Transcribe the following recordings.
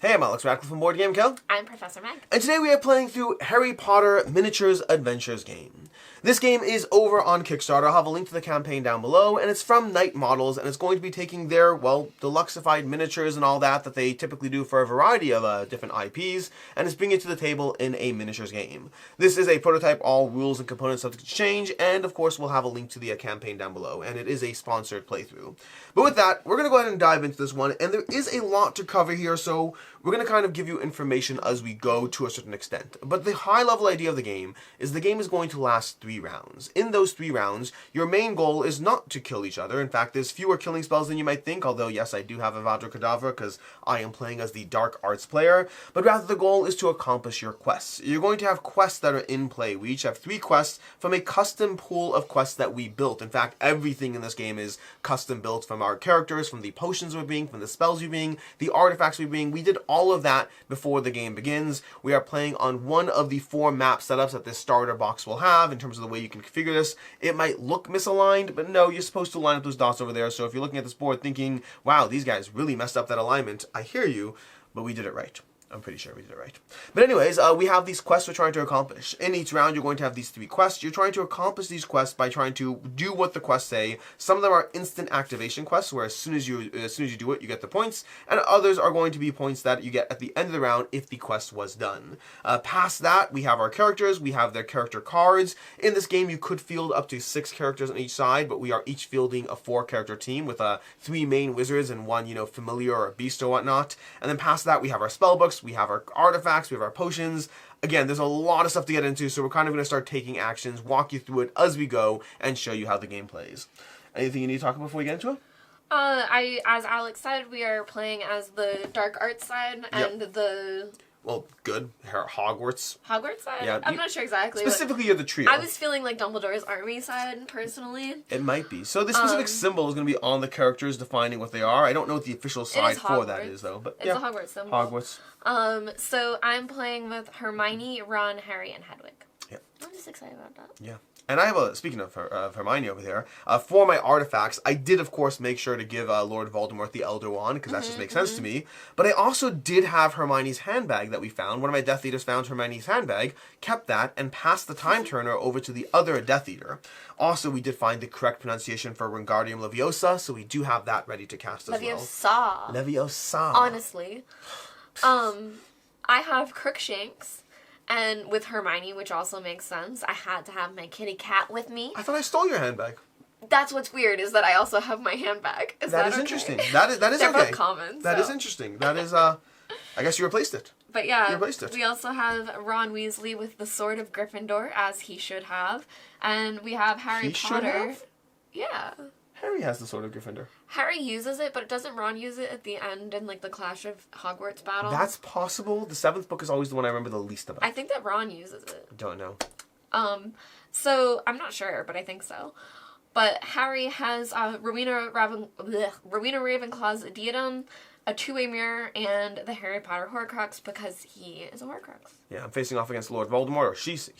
Hey, I'm Alex Radcliffe from Board Game Kill. I'm Professor Meg. And today we are playing through Harry Potter Miniatures Adventures game. This game is over on Kickstarter. I'll have a link to the campaign down below, and it's from Night Models, and it's going to be taking their, well, deluxeified miniatures and all that they typically do for a variety of different IPs, and it's bringing it to the table in a miniatures game. This is a prototype, all rules and components subject to change, and of course we'll have a link to the campaign down below, and it is a sponsored playthrough. But with that, we're going to go ahead and dive into this one, and there is a lot to cover here, so we're going to kind of give you information as we go to a certain extent. But the high-level idea of the game is going to last 3 rounds. In those 3 rounds, your main goal is not to kill each other. In fact, there's fewer killing spells than you might think, although yes, I do have Avada Kedavra because I am playing as the Dark Arts player, but rather the goal is to accomplish your quests. You're going to have quests that are in play. We each have 3 quests from a custom pool of quests that we built. In fact, everything in this game is custom built from our characters, from the potions we're being, from the spells we're being, the artifacts we're being. We did all of that before the game begins. We are playing on one of the 4 map setups that this starter box will have in terms of the way you can configure this. It might look misaligned, but no, you're supposed to line up those dots over there. So if you're looking at this board thinking, wow, these guys really messed up that alignment, I hear you, but we did it right. I'm pretty sure we did it right. But anyways, we have these quests we're trying to accomplish. In each round, you're going to have these 3 quests. You're trying to accomplish these quests by trying to do what the quests say. Some of them are instant activation quests, where as soon as you do it, you get the points. And others are going to be points that you get at the end of the round if the quest was done. Past that, we have our characters. We have their character cards. In this game, you could field up to 6 characters on each side, but we are each fielding a 4-character team with 3 main wizards and 1, familiar or a beast or whatnot. And then past that, we have our spell books. We have our artifacts, we have our potions. Again, there's a lot of stuff to get into, so we're kind of going to start taking actions, walk you through it as we go, and show you how the game plays. Anything you need to talk about before we get into it? As Alex said, we are playing as the Dark Arts side and the... Well, good. Hogwarts. Hogwarts side? Yeah. I'm not sure exactly. Specifically, you're the trio. I was feeling like Dumbledore's army side, personally. It might be. So the specific symbol is going to be on the characters defining what they are. I don't know what the official side for that is, though. But it's a Hogwarts symbol. Hogwarts. So I'm playing with Hermione, Ron, Harry, and Hedwig. Yeah. I'm just excited about that. Yeah. And I have speaking of Hermione over there, for my artifacts, I did, of course, make sure to give Lord Voldemort the Elder Wand, because that just makes sense to me. But I also did have Hermione's handbag that we found. One of my Death Eaters found Hermione's handbag, kept that, and passed the Time Turner over to the other Death Eater. Also, we did find the correct pronunciation for Wingardium Leviosa, so we do have that ready to cast as well. Leviosa. Honestly. I have Crookshanks. And with Hermione, which also makes sense, I had to have my kitty cat with me. I thought I stole your handbag. That's what's weird, is that I also have my handbag. That is okay? Interesting. That is They're okay. both common. That is interesting. That is, I guess you replaced it. But yeah, you replaced it. We also have Ron Weasley with the Sword of Gryffindor, as he should have. And we have Harry Potter. Should have? Yeah. Harry has the Sword of Gryffindor. Harry uses it, but doesn't Ron use it at the end in, like, the Clash of Hogwarts battle? That's possible. The 7th book is always the one I remember the least about. I think that Ron uses it. Don't know. So, I'm not sure, but I think so. But Harry has Rowena Ravenclaw's Diadem, a 2-way mirror, and the Harry Potter Horcrux, because he is a Horcrux. Yeah, I'm facing off against Lord Voldemort, or she is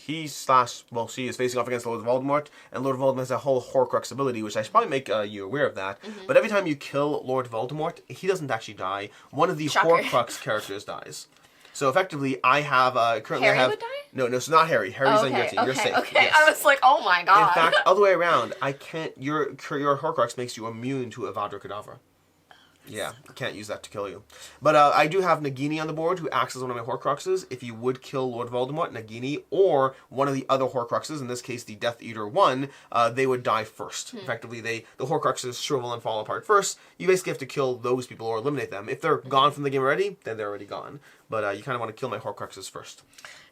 facing off against Lord Voldemort, and Lord Voldemort has a whole Horcrux ability, which I should probably make you aware of that. But every time you kill Lord Voldemort, he doesn't actually die. One of the Horcrux characters dies. So effectively, I have currently Harry I have would die? No, so not Harry. Harry's on your team. You're safe. Okay. Yes. I was like, oh my god. In fact, other way around, I can't. Your Horcrux makes you immune to Avada Kedavra. Yeah, can't use that to kill you. But I do have Nagini on the board, who acts as one of my Horcruxes. If you would kill Lord Voldemort, Nagini, or one of the other Horcruxes, in this case the Death Eater 1, they would die first. Effectively, the Horcruxes shrivel and fall apart first. You basically have to kill those people or eliminate them. If they're gone from the game already, then they're already gone. But you kind of want to kill my Horcruxes first.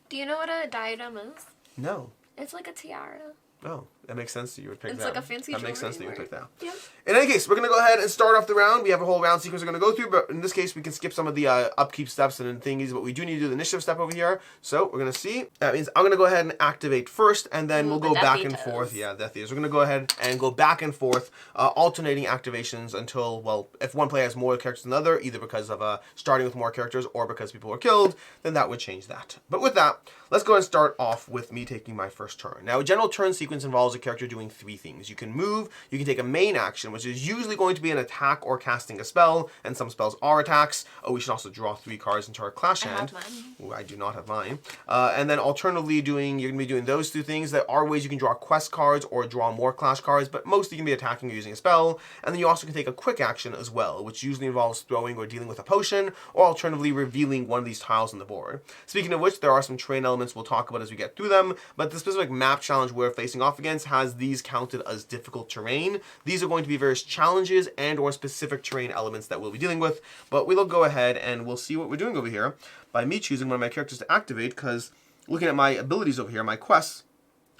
Do you know what a diadem is? No. It's like a tiara. Oh, that makes sense that you would pick that. It's like a fancy That makes jewelry sense that you would pick that. Yeah. In any case, we're going to go ahead and start off the round. We have a whole round sequence we're going to go through, but in this case, we can skip some of the upkeep steps and thingies, but we do need to do the initiative step over here. So we're going to see. That means I'm going to go ahead and activate first, and then we'll go back and forth. Yeah, Death Eaters. We're going to go ahead and go back and forth, alternating activations until, well, if one player has more characters than the other, either because of starting with more characters or because people are killed, then that would change that. But with that, let's go ahead and start off with me taking my first turn. Now, a general turn sequence involves a character doing 3 things. You can move, you can take a main action, which is usually going to be an attack or casting a spell, and some spells are attacks. Oh, we should also draw 3 cards into our clash hand. I have mine. Ooh, I do not have mine. And then alternatively, you're going to be doing those 2 things. There are ways you can draw quest cards or draw more clash cards, but mostly you can be attacking or using a spell. And then you also can take a quick action as well, which usually involves throwing or dealing with a potion, or alternatively revealing one of these tiles on the board. Speaking of which, there are some terrain elements we'll talk about as we get through them, but the specific map challenge we're facing off against has these counted as difficult terrain. These are going to be various challenges and or specific terrain elements that we'll be dealing with, but we'll go ahead and we'll see what we're doing over here by me choosing one of my characters to activate, because looking at my abilities over here, my quests,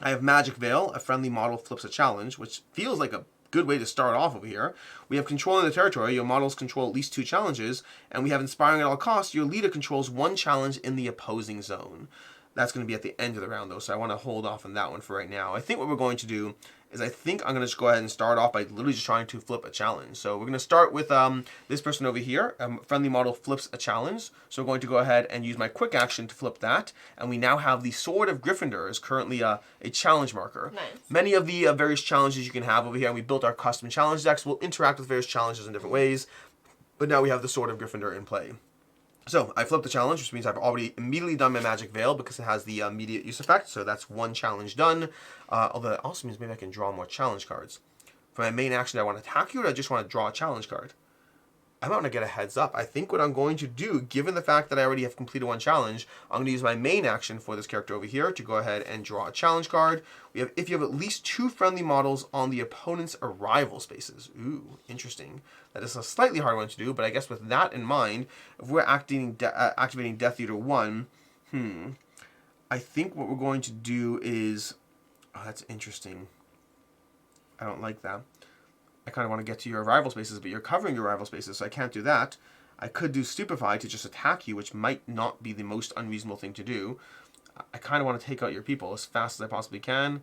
I have Magic Veil, a friendly model flips a challenge, which feels like a good way to start off over here. We have Controlling the Territory, your models control at least 2 challenges, and we have Inspiring at all costs, your leader controls 1 challenge in the opposing zone. That's going to be at the end of the round though, so I want to hold off on that one for right now. I think what we're going to do is I think I'm going to just go ahead and start off by literally just trying to flip a challenge. So we're going to start with this person over here. Friendly model flips a challenge. So we're going to go ahead and use my quick action to flip that. And we now have the Sword of Gryffindor is currently a challenge marker. Nice. Many of the various challenges you can have over here, and we built our custom challenge decks. We'll interact with various challenges in different ways. But now we have the Sword of Gryffindor in play. So I flipped the challenge, which means I've already immediately done my Magic Veil because it has the immediate use effect. So that's 1 challenge done. Although that also means maybe I can draw more challenge cards. For my main action, do I want to attack you, or do I just want to draw a challenge card? I might want to get a heads up. I think what I'm going to do, given the fact that I already have completed 1 challenge, I'm going to use my main action for this character over here to go ahead and draw a challenge card. We have, if you have at least 2 friendly models on the opponent's arrival spaces. Ooh, interesting. That is a slightly hard one to do, but I guess with that in mind, if we're activating Death Eater 1, I think what we're going to do is... Oh, that's interesting. I don't like that. I kind of want to get to your arrival spaces, but you're covering your arrival spaces, so I can't do that. I could do Stupefy to just attack you, which might not be the most unreasonable thing to do. I kind of want to take out your people as fast as I possibly can.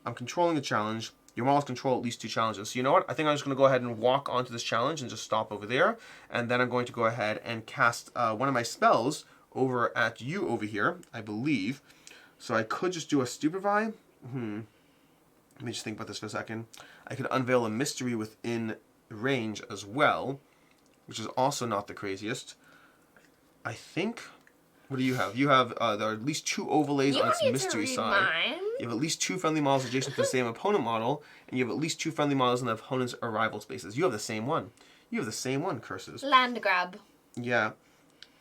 I'm controlling the challenge. Your models control at least 2 challenges. So you know what? I think I'm just going to go ahead and walk onto this challenge and just stop over there. And then I'm going to go ahead and cast one of my spells over at you over here, I believe. So I could just do a Stupefy. Let me just think about this for a second. I could unveil a mystery within range as well, which is also not the craziest. I think... What do you have? You have there are at least 2 overlays on its mystery side. Mine. You have at least 2 friendly models adjacent to the same opponent model, and you have at least 2 friendly models in the opponent's arrival spaces. You have the same one. You have the same one, Curses. Land grab. Yeah.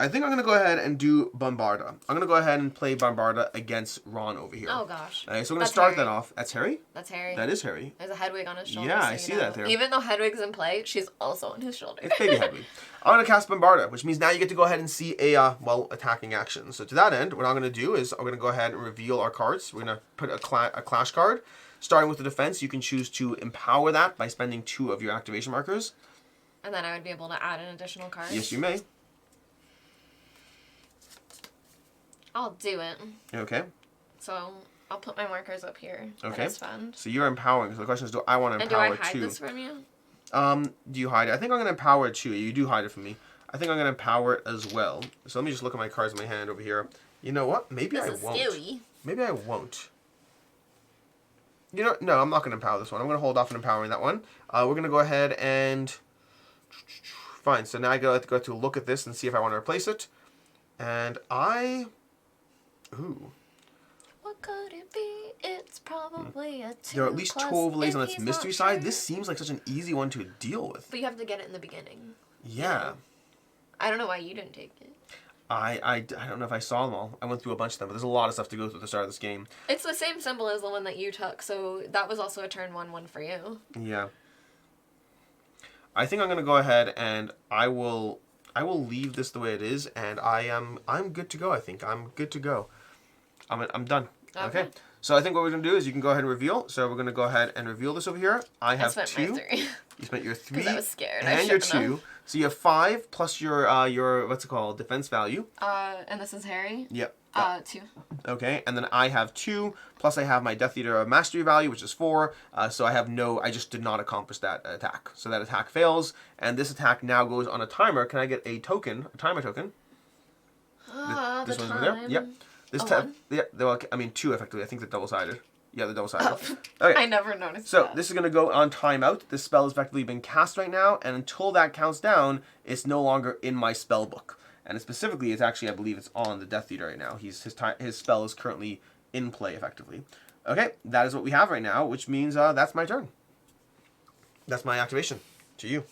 I think I'm going to go ahead and do Bombarda. I'm going to go ahead and play Bombarda against Ron over here. Oh, gosh. So we're going to start that off. That's Harry? That's Harry. That is Harry. There's a Hedwig on his shoulder. Yeah, so I see that there. Even though Hedwig's in play, she's also on his shoulder. It's baby Hedwig. I'm going to cast Bombarda, which means now you get to go ahead and see a, attacking action. So to that end, what I'm going to do is I'm going to go ahead and reveal our cards. We're going to put a clash card. Starting with the defense, you can choose to empower that by spending 2 of your activation markers. And then I would be able to add an additional card. Yes, you may. I'll do it. Okay. So I'll put my markers up here. Okay. That's fun. So you're empowering. So the question is, do I want to empower And do I hide too? this from you? Do you hide it? I think I'm going to empower it too. You do hide it from me. I think I'm going to empower it as well. So let me just look at my cards in my hand over here. You know what? Maybe This I is won't. scary. Maybe I won't. You know, no, I'm not going to empower this one. I'm going to hold off on empowering that one. We're going to go ahead and... Fine, so now I have to go to look at this and see if I want to replace it. And Ooh. What could it be? It's probably a 2. There are at least 2 overlays on its mystery side. This seems like such an easy one to deal with. But you have to get it in the beginning. Yeah. I don't know why you didn't take it. I don't know if I saw them all. I went through a bunch of them, but there's a lot of stuff to go through at the start of this game. It's the same symbol as the one that you took, so that was also a turn 1 for you. Yeah. I think I'm going to go ahead and I will leave this the way it is, and I'm good to go, I think. I'm good to go. I'm done. Okay. So I think what we're going to do is you can go ahead and reveal. So we're going to go ahead and reveal this over here. I have spent 2. my 3. You spent your 3. Because I was scared. And your 2. So you have 5 plus your what's it called? Defense value. And this is Harry? Yep. 2. Okay, and then I have 2, plus I have my Death Eater mastery value, which is 4, so I just did not accomplish that attack. So that attack fails, and this attack now goes on a timer. Can I get a timer token? This one's over there? Yep. This time, yeah, well, I mean 2 effectively. I think they're double-sided. Yeah, the double-sided. Oh, Okay. I never noticed So that. this is going to go on timeout. This spell has effectively been cast right now, and until that counts down, it's no longer in my spell book. And specifically, it's actually, I believe it's on the Death Eater right now. His spell is currently in play, effectively. Okay, that is what we have right now, which means that's my turn. That's my activation. To you.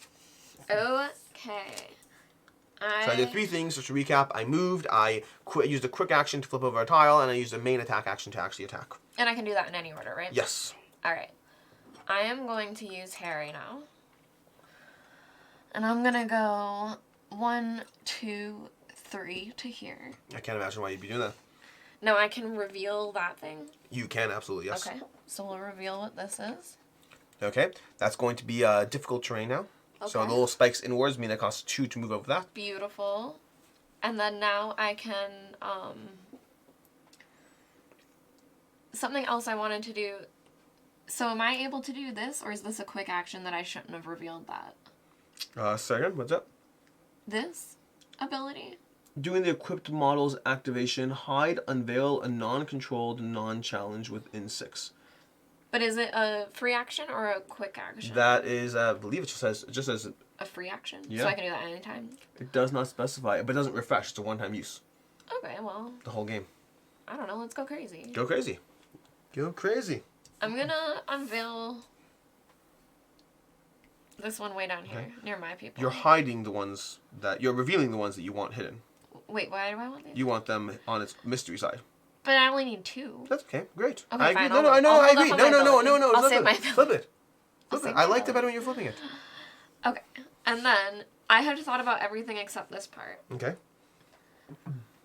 Okay. So I did 3 things. Just to recap, I moved, I used a quick action to flip over a tile, and I used a main attack action to actually attack. And I can do that in any order, right? Yes. Alright. I am going to use Harry now. And I'm going to go 1, 2, 3 to here. I can't imagine why you'd be doing that. Now I can reveal that thing? You can, absolutely, yes. Okay. So we'll reveal what this is. Okay. That's going to be difficult terrain now. Okay. So the little spikes inwards mean it costs 2 to move over that. Beautiful. And then now I can, something else I wanted to do. So am I able to do this, or is this a quick action that I shouldn't have revealed that? Second, what's up? This ability? Doing the equipped model's activation, hide, unveil a non-controlled, non-challenge within 6. But is it a free action or a quick action? That is, I believe it just says a free action? Yeah. So I can do that anytime? It does not specify, but it doesn't refresh. It's a one-time use. Okay, well, The whole game. I don't know. Let's go crazy. Go crazy. Go crazy. I'm gonna unveil this one way down here, near my people. You're hiding the ones you're revealing the ones that you want hidden. Wait, why do I want these? You want them on its mystery side. But I only need 2. That's okay. Great. Okay, I agree. fine, No, I'll I hold agree. up No, on my no. ability. I'll Flip save it. my Flip it. I'll Flip save it. my I like it ability. better when you're flipping it. Okay, and then I had thought about everything except this part. Okay.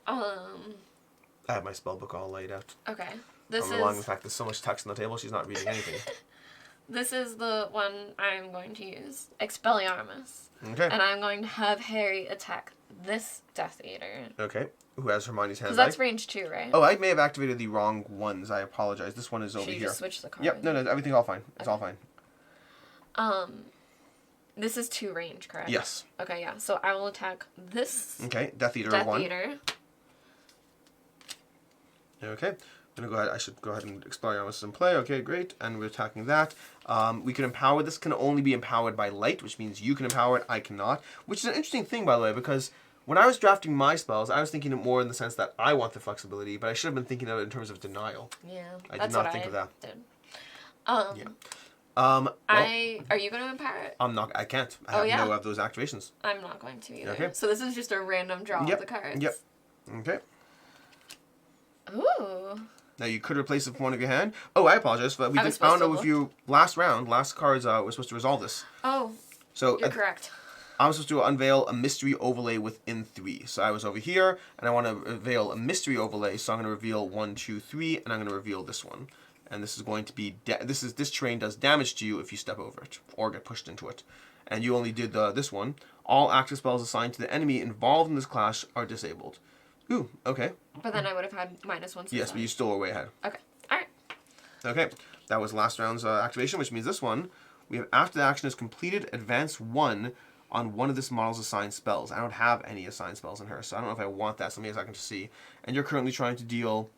Um. I have my spell book all laid out. Okay. This I'm relying on is the fact there's so much text on the table, she's not reading anything. this is the one I'm going to use, Expelliarmus, Okay. and I'm going to have Harry attack this Death Eater. Okay. Who has Hermione's Because handbag? that's range 2, right? Oh, I may have activated the wrong ones. I apologize. This one is over Should you here. just switch the card? Yep. No, everything's all fine. It's all fine. This is 2 range, correct? Yes. Okay, yeah. So I will attack this Okay. Death Eater Death 1. Eater. Okay. I'm gonna go ahead. I should go ahead and Expelliarmus is in play. Okay, great. And we're attacking that. We can empower. This can only be empowered by light, which means you can empower it. I cannot. Which is an interesting thing, by the way, because when I was drafting my spells, I was thinking it more in the sense that I want the flexibility, but I should have been thinking of it in terms of denial. Yeah. I did that's not what think I of that. Did. Yeah. Well, Are you going to empower it? I'm not. I can't. I Oh, have yeah? no of those activations. I'm not going to either. Okay. So this is just a random draw Yep. of the cards. Yep. Okay. Ooh. Now you could replace it with one of your hand. Oh, I apologize. But I don't know if you last cards we're supposed to resolve this. Oh. So You're correct. I'm supposed to unveil a mystery overlay within 3. So I was over here, and I want to unveil a mystery overlay. So I'm going to reveal 1, 2, 3, and I'm going to reveal this one. And this is going to be this terrain does damage to you if you step over it or get pushed into it. And you only did this one. All active spells assigned to the enemy involved in this clash are disabled. Ooh, okay. But then I would have had -1. Yes, but you still are way ahead. Okay. All right. Okay, that was last round's activation, which means this one, we have after the action is completed, advance 1 on one of this model's assigned spells. I don't have any assigned spells in her, so I don't know if I want that. Something else I can just see. And you're currently trying to deal...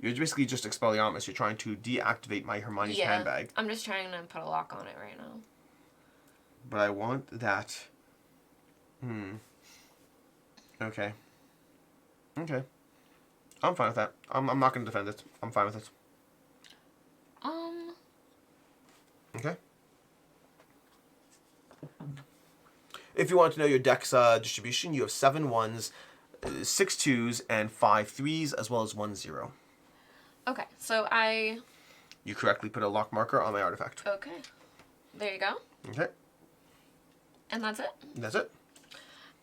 You're basically just Expelliarmus. You're trying to deactivate my Hermione's handbag. I'm just trying to put a lock on it right now. But I want that... Okay. Okay. I'm fine with that. I'm not going to defend it. I'm fine with it. Okay. If you want to know your deck's distribution, you have 7 1s, 6 2s, and 5 3s, as well as 1 0. Okay, so You correctly put a lock marker on my artifact. Okay. There you go. Okay. And that's it? That's it.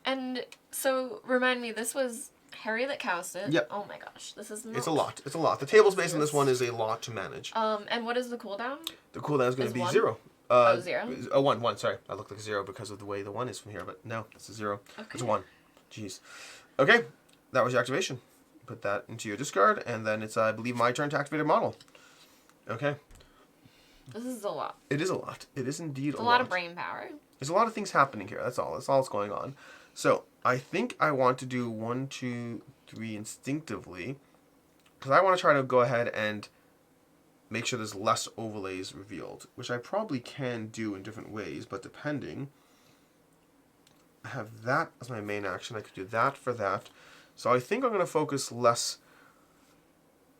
And so, remind me, this was Harry that cast it. Yep. Oh my gosh, this is not... It's a lot. It's a lot. The table space on this one is a lot to manage. And what is the cooldown? The cooldown is going to be 1? 0. 0? Oh, 1, sorry. I look like 0 because of the way the 1 is from here, but no, it's a 0. Okay. It's a 1. Jeez. Okay, that was your activation. Put that into your discard, and then it's, I believe, my turn to activate a model. Okay. This is a lot. It is a lot. It is indeed It's a lot of brain power. There's a lot of things happening here. That's all. That's all that's going on. So, I think I want to do 1, 2, 3 instinctively, because I want to try to go ahead and make sure there's less overlays revealed, which I probably can do in different ways, but depending, I have that as my main action. I could do that for that. So I think I'm going to focus less.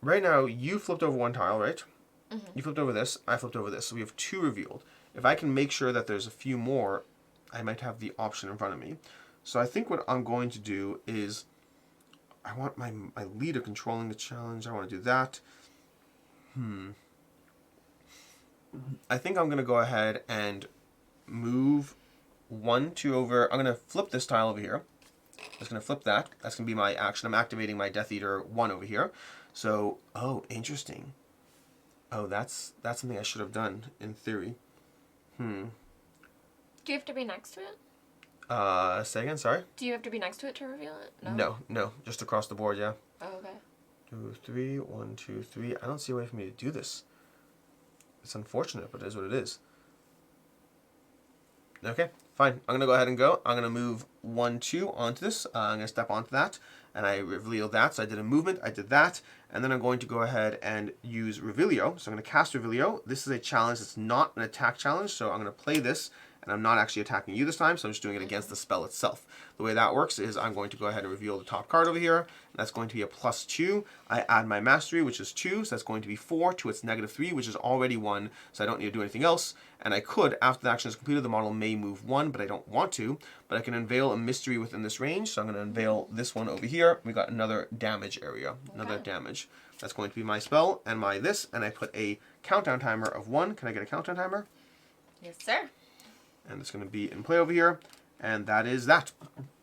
Right now, you flipped over one tile, right? Mm-hmm. You flipped over this, I flipped over this. So we have 2 revealed. If I can make sure that there's a few more, I might have the option in front of me. So I think what I'm going to do is, I want my leader controlling the challenge. I want to do that. I think I'm going to go ahead and move 1, 2 over. I'm going to flip this tile over here. I'm just going to flip that. That's going to be my action. I'm activating my Death Eater 1 over here. So, oh, interesting. Oh, that's something I should have done, in theory. Do you have to be next to it? Say again, sorry? Do you have to be next to it to reveal it? No. Just across the board, yeah. Oh, okay. 2, 3, 1, 2, 3. I don't see a way for me to do this. It's unfortunate, but it is what it is. Okay, fine. I'm going to go ahead and go. I'm going to move 1, 2 onto this. I'm going to step onto that, and I reveal that. So I did a movement. I did that. And then I'm going to go ahead and use Revelio. So I'm going to cast Revelio. This is a challenge. It's not an attack challenge, so I'm going to play this. And I'm not actually attacking you this time, so I'm just doing it against the spell itself. The way that works is I'm going to go ahead and reveal the top card over here. And that's going to be a +2. I add my mastery, which is 2, so that's going to be 4 to its -3, which is already 1, so I don't need to do anything else. And I could, after the action is completed, the model may move 1, but I don't want to. But I can unveil a mystery within this range, so I'm going to unveil this one over here. We got another damage area, another damage. That's going to be my spell and my this, and I put a countdown timer of 1. Can I get a countdown timer? Yes, sir. And it's going to be in play over here. And that is that.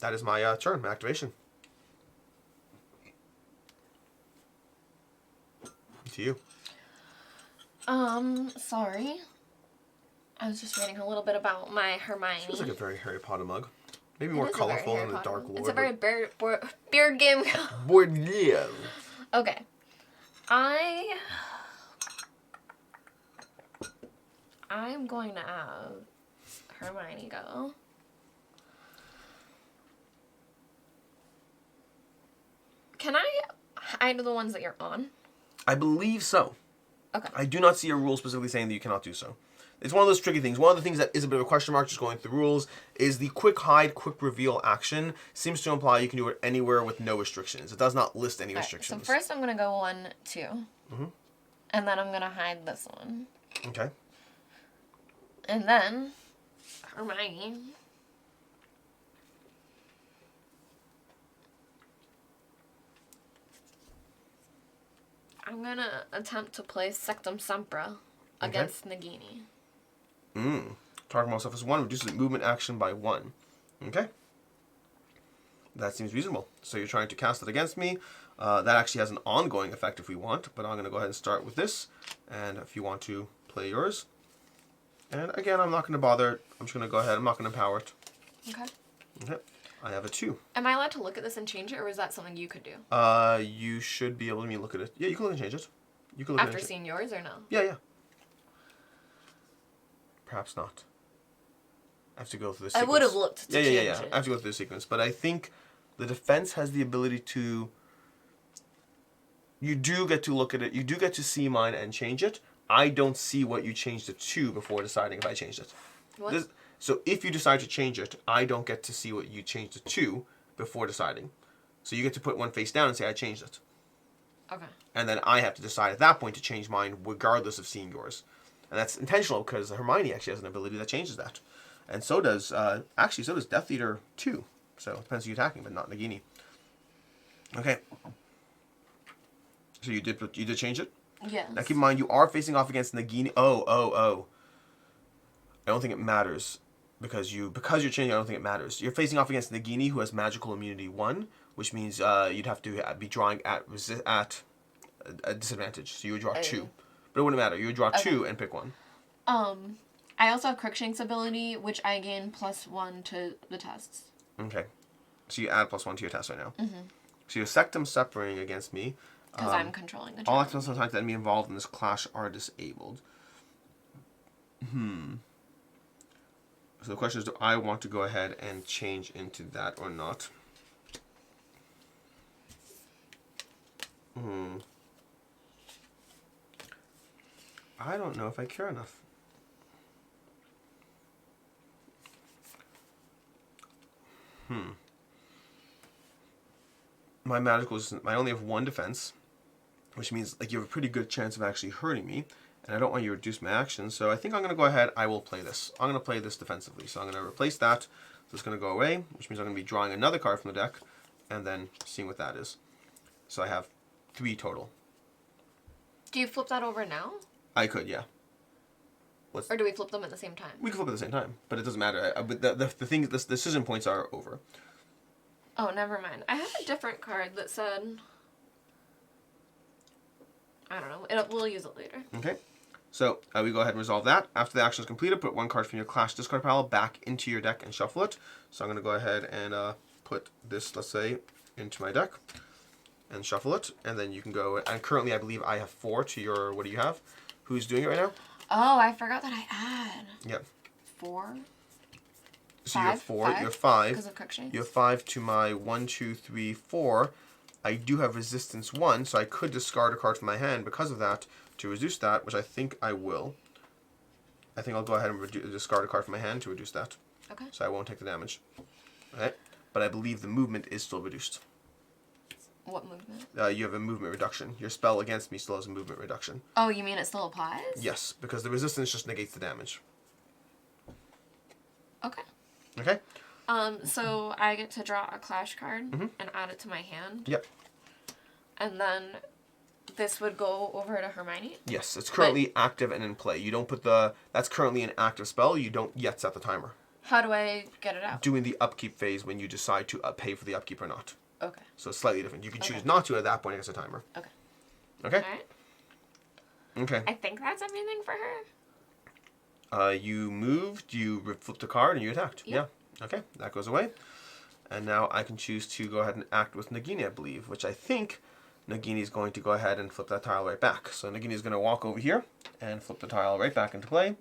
That is my turn, my activation. To you. Sorry. I was just reading a little bit about my Hermione. Feels like a very Harry Potter mug. Maybe more colorful than the Dark Lord. It's a very beard game. Board, yeah. Okay. I'm going to have Hermione go. Can I hide the ones that you're on? I believe so. Okay. I do not see a rule specifically saying that you cannot do so. It's one of those tricky things. One of the things that is a bit of a question mark just going through the rules is the quick hide, quick reveal action seems to imply you can do it anywhere with no restrictions. It does not list any restrictions. So first I'm going to go 1, 2. Mm-hmm. And then I'm going to hide this one. Okay. And then Hermione. I'm going to attempt to play Sectum Sempra against Nagini. Target model self is 1, reduces movement action by 1. Okay. That seems reasonable. So you're trying to cast it against me. That actually has an ongoing effect if we want, but I'm going to go ahead and start with this. And if you want to play yours. And again, I'm not going to bother. I'm just going to go ahead. I'm not going to empower it. Okay. Okay. I have a 2. Am I allowed to look at this and change it, or is that something you could do? You should be able to look at it. Yeah, you can look and change it. You can look After seeing yours, or no? Yeah. Perhaps not. I have to go through the I sequence. would have looked to change it. I have to go through the sequence. But I think the defense has the ability to... You do get to look at it. You do get to see mine and change it. I don't see what you changed it to before deciding if I changed it. What? So if you decide to change it, I don't get to see what you changed it to before deciding. So you get to put one face down and say, I changed it. Okay. And then I have to decide at that point to change mine regardless of seeing yours. And that's intentional because Hermione actually has an ability that changes that. And so does, so does Death Eater 2. So it depends who you're attacking, but not Nagini. Okay. So you did change it? Yes. Now keep in mind, you are facing off against Nagini. Oh. I don't think it matters. Because you're changing, I don't think it matters. You're facing off against Nagini, who has magical immunity 1, which means you'd have to be drawing at a disadvantage. So you would draw 2. But it wouldn't matter. You would draw 2 and pick 1. I also have Crookshank's ability, which I gain +1 to the tests. Okay. So you add +1 to your test right now. Mm-hmm. So your Sectum separating against me. Because I'm controlling the all actions sometimes the enemy involved in this clash are disabled. So the question is, do I want to go ahead and change into that or not? I don't know if I care enough. My magical resistance, I only have 1 defense, which means like you have a pretty good chance of actually hurting me, and I don't want you to reduce my action, so I think I'm going to go ahead, I will play this. I'm going to play this defensively, so I'm going to replace that, so it's going to go away, which means I'm going to be drawing another card from the deck, and then seeing what that is. So I have 3 total. Do you flip that over now? I could, yeah. Or do we flip them at the same time? We can flip at the same time, but it doesn't matter. But the thing, the decision points are over. Oh, never mind. I have a different card that said... I don't know. We'll use it later. Okay. So we go ahead and resolve that. After the action is completed, put 1 card from your Clash discard pile back into your deck and shuffle it. So I'm going to go ahead and put this, let's say, into my deck and shuffle it. And then you can go, and currently I believe I have 4 to your, what do you have? Who's doing it right now? Oh, I forgot that I had. Yep. 4. So you have 4. You have 5. Because of Crookshanks. You have 5 to my 1, 2, 3, 4. I do have resistance 1, so I could discard a card from my hand because of that to reduce that, which I think I will. I think I'll go ahead and discard a card from my hand to reduce that. Okay. So I won't take the damage. Okay. But I believe the movement is still reduced. What movement? You have a movement reduction. Your spell against me still has a movement reduction. Oh, you mean it still applies? Yes, because the resistance just negates the damage. Okay. Okay? So I get to draw a Clash card and add it to my hand. Yep. And then this would go over to Hermione? Yes, it's currently active and in play. You don't put the... That's currently an active spell. You don't yet set the timer. How do I get it out? Doing the upkeep phase when you decide to pay for the upkeep or not. Okay. So it's slightly different. You can choose not to at that point against a timer. Okay. Okay? Alright. Okay. I think that's everything for her. You moved, you flipped a card, and you attacked. Yep. Yeah. Okay, that goes away. And now I can choose to go ahead and act with Nagini, I believe, which I think Nagini is going to go ahead and flip that tile right back. So Nagini is going to walk over here and flip the tile right back into play,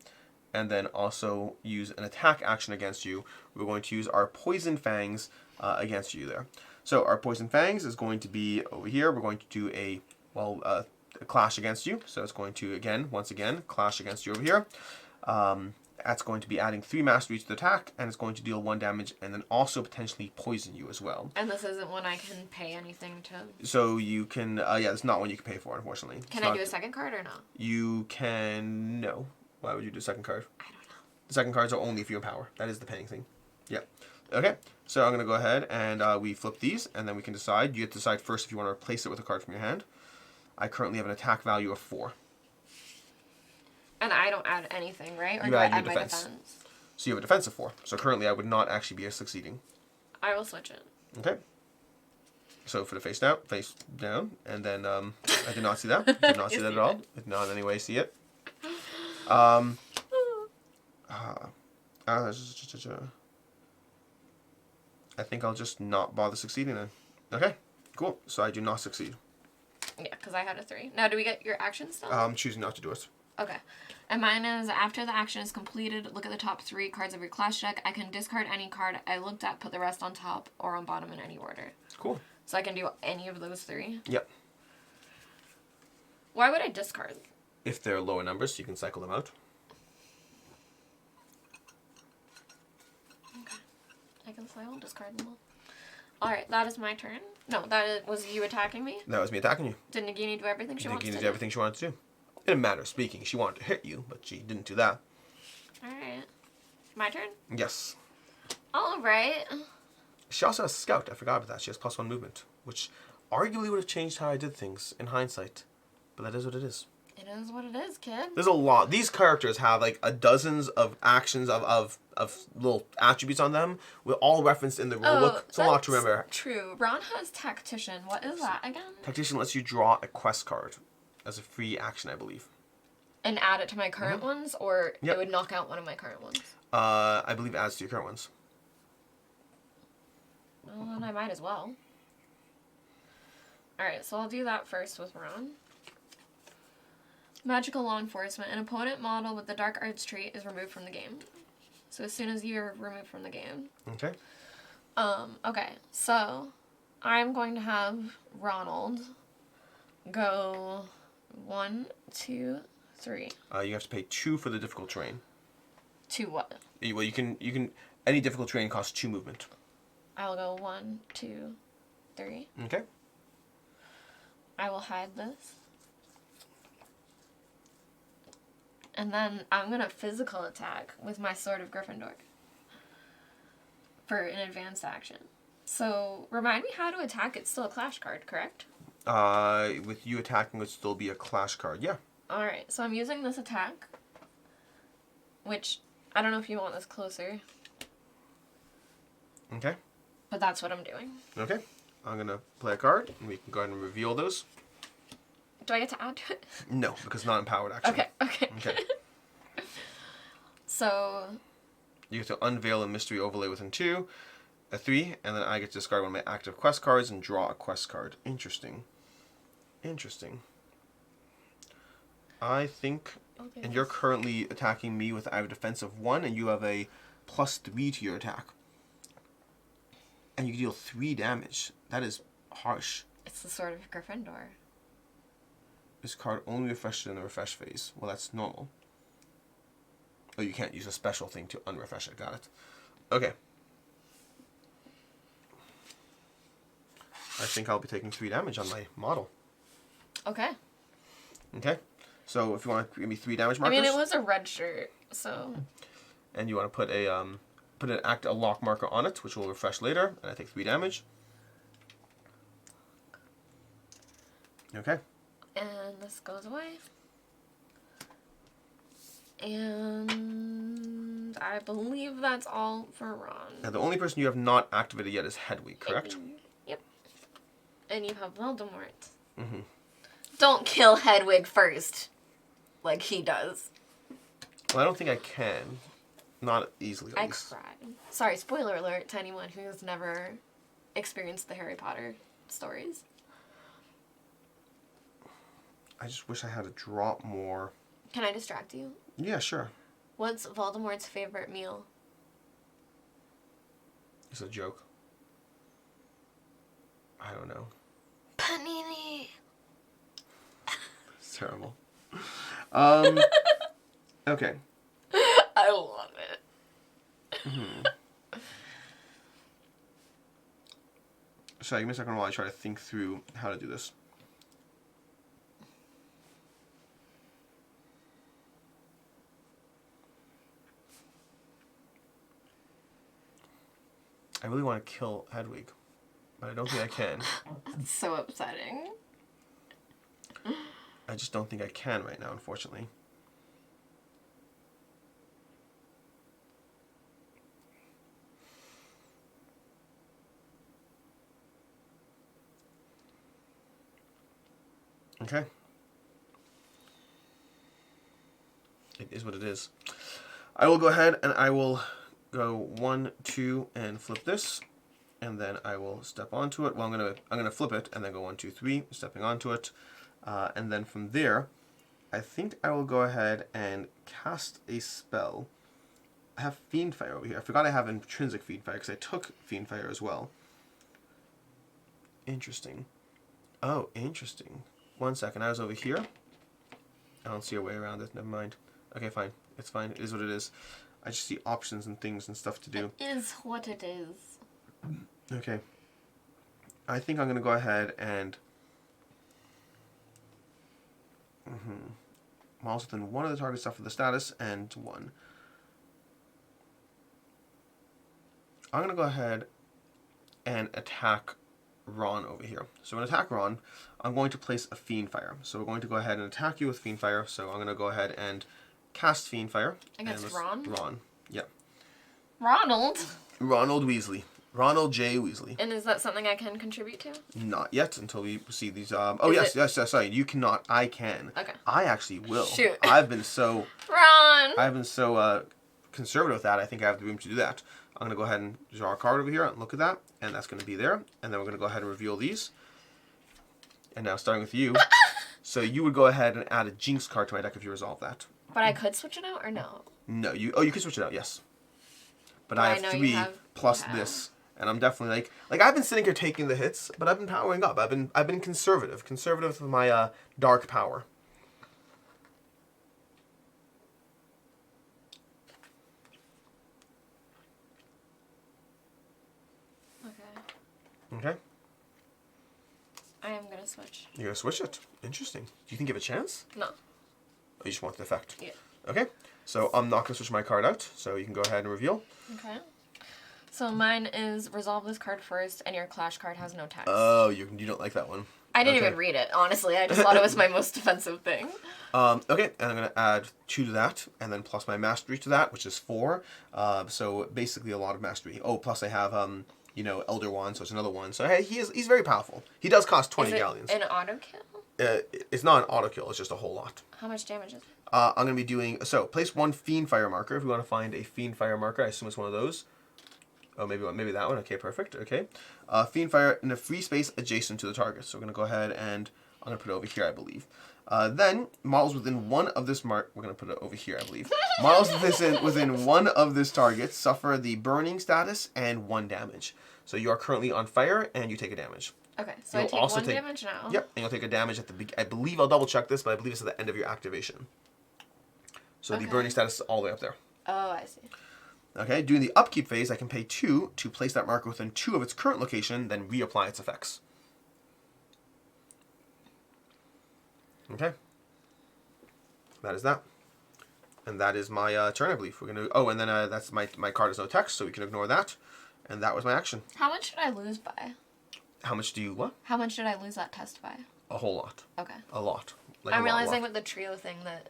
and then also use an attack action against you. We're going to use our Poison Fangs against you there. So our Poison Fangs is going to be over here. We're going to do a clash against you. So it's going to, once again, clash against you over here. That's going to be adding 3 mastery to the attack, and it's going to deal 1 damage, and then also potentially poison you as well. And this isn't one I can pay anything to... So you can, it's not one you can pay for, unfortunately. Can I do a second card or no? You can, no. Why would you do a second card? I don't know. The second cards are only if you empower. That is the paying thing. Yep. Okay, so I'm going to go ahead and we flip these, and then we can decide. You have to decide first if you want to replace it with a card from your hand. I currently have an attack value of 4. And I don't add anything, right? Or You do I add your add my defense. defense? So you have a defense of 4. So currently I would not actually be succeeding. I will switch it. Okay. So for the face down, and then I did not see that. Did not see that at all. Did not in any way see it. I think I'll just not bother succeeding then. Okay, cool. So I do not succeed. Yeah, because I had a 3. Now, do we get your action still? I'm choosing not to do it. Okay. And mine is, after the action is completed, look at the top 3 cards of your Clash deck. I can discard any card I looked at, put the rest on top or on bottom in any order. Cool. So I can do any of those 3? Yep. Why would I discard? If they're lower numbers, you can cycle them out. Okay. I will discard them all. Alright, that is my turn. No, was you attacking me? That was me attacking you. Did Nagini do everything she wanted to do? Nagini did everything she wanted to do. In a matter of speaking, she wanted to hit you, but she didn't do that. Alright. My turn? Yes. Alright. She also has Scout. I forgot about that. She has +1 movement, which arguably would have changed how I did things in hindsight. But that is what it is. It is what it is, kid. There's a lot. These characters have like dozens of actions of little attributes on them, with all referenced in the rulebook. It's a lot to remember. True. Ron has Tactician. What is that again? Tactician lets you draw a quest card as a free action, I believe. And add it to my current ones, or Yep. it would knock out one of my current ones? I believe it adds to your current ones. Well, then I might as well. Alright, so I'll do that first with Ron. Magical Law Enforcement. An opponent model with the Dark Arts trait is removed from the game. So as soon as you're removed from the game. Okay. Okay, so I'm going to have Ronald go 1, 2, 3. You have to pay 2 for the difficult terrain. 2 what? Well, you can any difficult terrain costs 2 movement. I'll go 1, 2, 3. Okay. I will hide this. And then I'm going to physical attack with my Sword of Gryffindor for an advanced action. So, remind me how to attack. It's still a clash card, correct? With you attacking, it would still be a clash card. Yeah. Alright, so I'm using this attack, which, I don't know if you want this closer. Okay. But that's what I'm doing. Okay. I'm going to play a card, and we can go ahead and reveal those. Do I get to add to it? No, because not empowered, actually. Okay. Okay. So... You get to unveil a mystery overlay within 2, a 3, and then I get to discard one of my active quest cards and draw a quest card. Interesting. I think... Okay. And you're currently attacking me with I have a defense of 1, and you have a +3 to your attack. And you deal 3 damage. That is harsh. It's the Sword of Gryffindor. This card only refreshes in the refresh phase. Well, that's normal. Oh, you can't use a special thing to unrefresh it. Got it. Okay. I think I'll be taking 3 damage on my model. Okay. Okay. So if you want to give me 3 damage markers. I mean, it was a red shirt, so... And you want to put a lock marker on it, which will refresh later, and I take 3 damage. Okay. And this goes away. And I believe that's all for Ron. Now, the only person you have not activated yet is Hedwig, correct? Yep. And you have Voldemort. Mm-hmm. Don't kill Hedwig first, like he does. Well, I don't think I can. Not easily, at I least. cried. Sorry, spoiler alert to anyone who has never experienced the Harry Potter stories. I just wish I had a drop more. Can I distract you? Yeah, sure. What's Voldemort's favorite meal? It's a joke. I don't know. Panini. It's terrible. Okay. I love it. Sorry, give me a second while I try to think through how to do this. I really want to kill Hedwig, but I don't think I can. That's so upsetting. I just don't think I can right now, unfortunately. Okay. It is what it is. I will go ahead and I will go 1, 2, and flip this, and then I will step onto it. Well, I'm gonna flip it and then go 1, 2, 3, stepping onto it, and then from there, I think I will go ahead and cast a spell. I have Fiendfire over here. I forgot I have intrinsic Fiendfire because I took Fiendfire as well. Interesting. Oh, interesting. 1 second. I was over here. I don't see a way around it. Never mind. Okay, fine. It's fine. It is what it is. I just see options and things and stuff to do. It is what it is. Okay. I think I'm going to go ahead and... Models within one of the targets suffer the status and 1. I'm going to go ahead and attack Ron over here. So when I attack Ron, I'm going to place a Fiendfire. So we're going to go ahead and attack you with Fiendfire. So I'm going to go ahead and cast Fiendfire. Against Ron? Ron, yeah. Ronald? Ronald Weasley. Ronald J. Weasley. And is that something I can contribute to? Not yet, until we see these... yes, sorry. You cannot. I can. Okay. I actually will. Shoot. I've been so... Ron! I've been so conservative with that, I think I have the room to do that. I'm going to go ahead and draw a card over here and look at that, and that's going to be there. And then we're going to go ahead and reveal these. And now, starting with you. So you would go ahead and add a Jinx card to my deck if you resolve that. But I could switch it out, or no? No, you could switch it out, yes. But I have 3 plus this. And I'm definitely like I've been sitting here taking the hits, but I've been powering up. I've been conservative with my dark power. I am gonna switch. You're gonna switch it. Interesting. Do you think you have a chance? No. Oh, you just want the effect? Yeah. Okay. So I'm not gonna switch my card out. So you can go ahead and reveal. Okay. So mine is resolve this card first, and your clash card has no text. Oh, you don't like that one. I didn't Okay. even read it, honestly. I just thought it was my most defensive thing. Okay, and I'm going to add 2 to that, and then plus my mastery to that, which is 4. So basically a lot of mastery. Oh, plus I have, Elder Wand, so it's another one. So hey, he's very powerful. He does cost 20 is it galleons. an auto kill? It's not an auto kill, it's just a whole lot. How much damage is it? I'm going to be doing, so place 1 Fiend Fire marker. If we want to find a Fiend Fire marker, I assume it's one of those. Oh, maybe that one. Okay, perfect. Okay. Fiend Fire in a free space adjacent to the target. So we're going to go ahead and I'm going to put it over here, I believe. Then, models within one of this we're going to put it over here, I believe. Models within one of this target suffer the burning status and 1 damage. So you are currently on fire and you take a damage. Okay, so You'll I take also 1 damage now. Yep, and you'll take a damage at the I believe I'll double check this, but I believe it's at the end of your activation. So the burning status is all the way up there. Oh, I see. Okay, during the upkeep phase, I can pay 2 to place that marker within 2 of its current location, then reapply its effects. Okay. That is that. And that is my turn, I believe. We're gonna. Oh, and then that's my card has no text, so we can ignore that. And that was my action. How much did I lose by? How much do you what? How much did I lose that test by? A whole lot. Okay. A lot. Like I'm a lot, realizing lot. with the trio thing that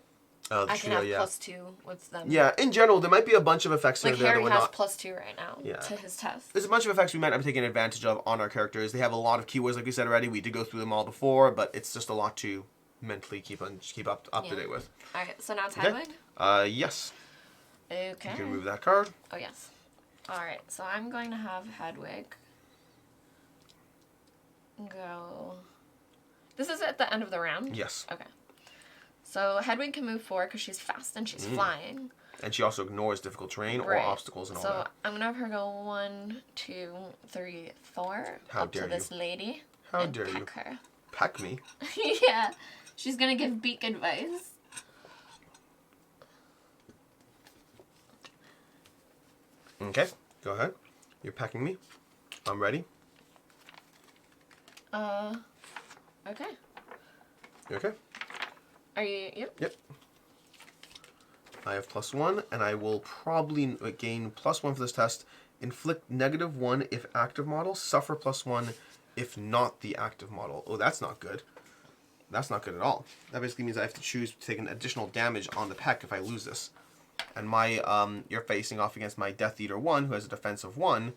The I can trio, have yeah. +2 with them. Yeah, in general, there might be a bunch of effects Like in there that Harry we're has not. +2 right now Yeah. to his test. There's a bunch of effects we might not be taking advantage of on our characters. They have a lot of keywords, like we said already. We did go through them all before, but it's just a lot to mentally keep up to date with. Alright, so now it's Okay. Hedwig? Yes. Okay. You can remove that card. Oh, yes. Alright, so I'm going to have Hedwig go... This is at the end of the round? Yes. Okay. So Hedwig can move forward because she's fast and she's flying. And she also ignores difficult terrain or Right. obstacles and all so that. I'm gonna have her go 1, 2, 3, 4 How up to dare this you. lady. How and dare you. peck her. Peck me. Yeah, she's gonna give Beak advice. Okay, go ahead. You're pecking me. I'm ready. Okay. You okay? Are you? Yep. Yep. I have +1, and I will probably gain +1 for this test. Inflict -1 if active model. Suffer +1 if not the active model. Oh, that's not good. That's not good at all. That basically means I have to choose to take an additional damage on the peck if I lose this. And my you're facing off against my Death Eater 1, who has a defense of 1,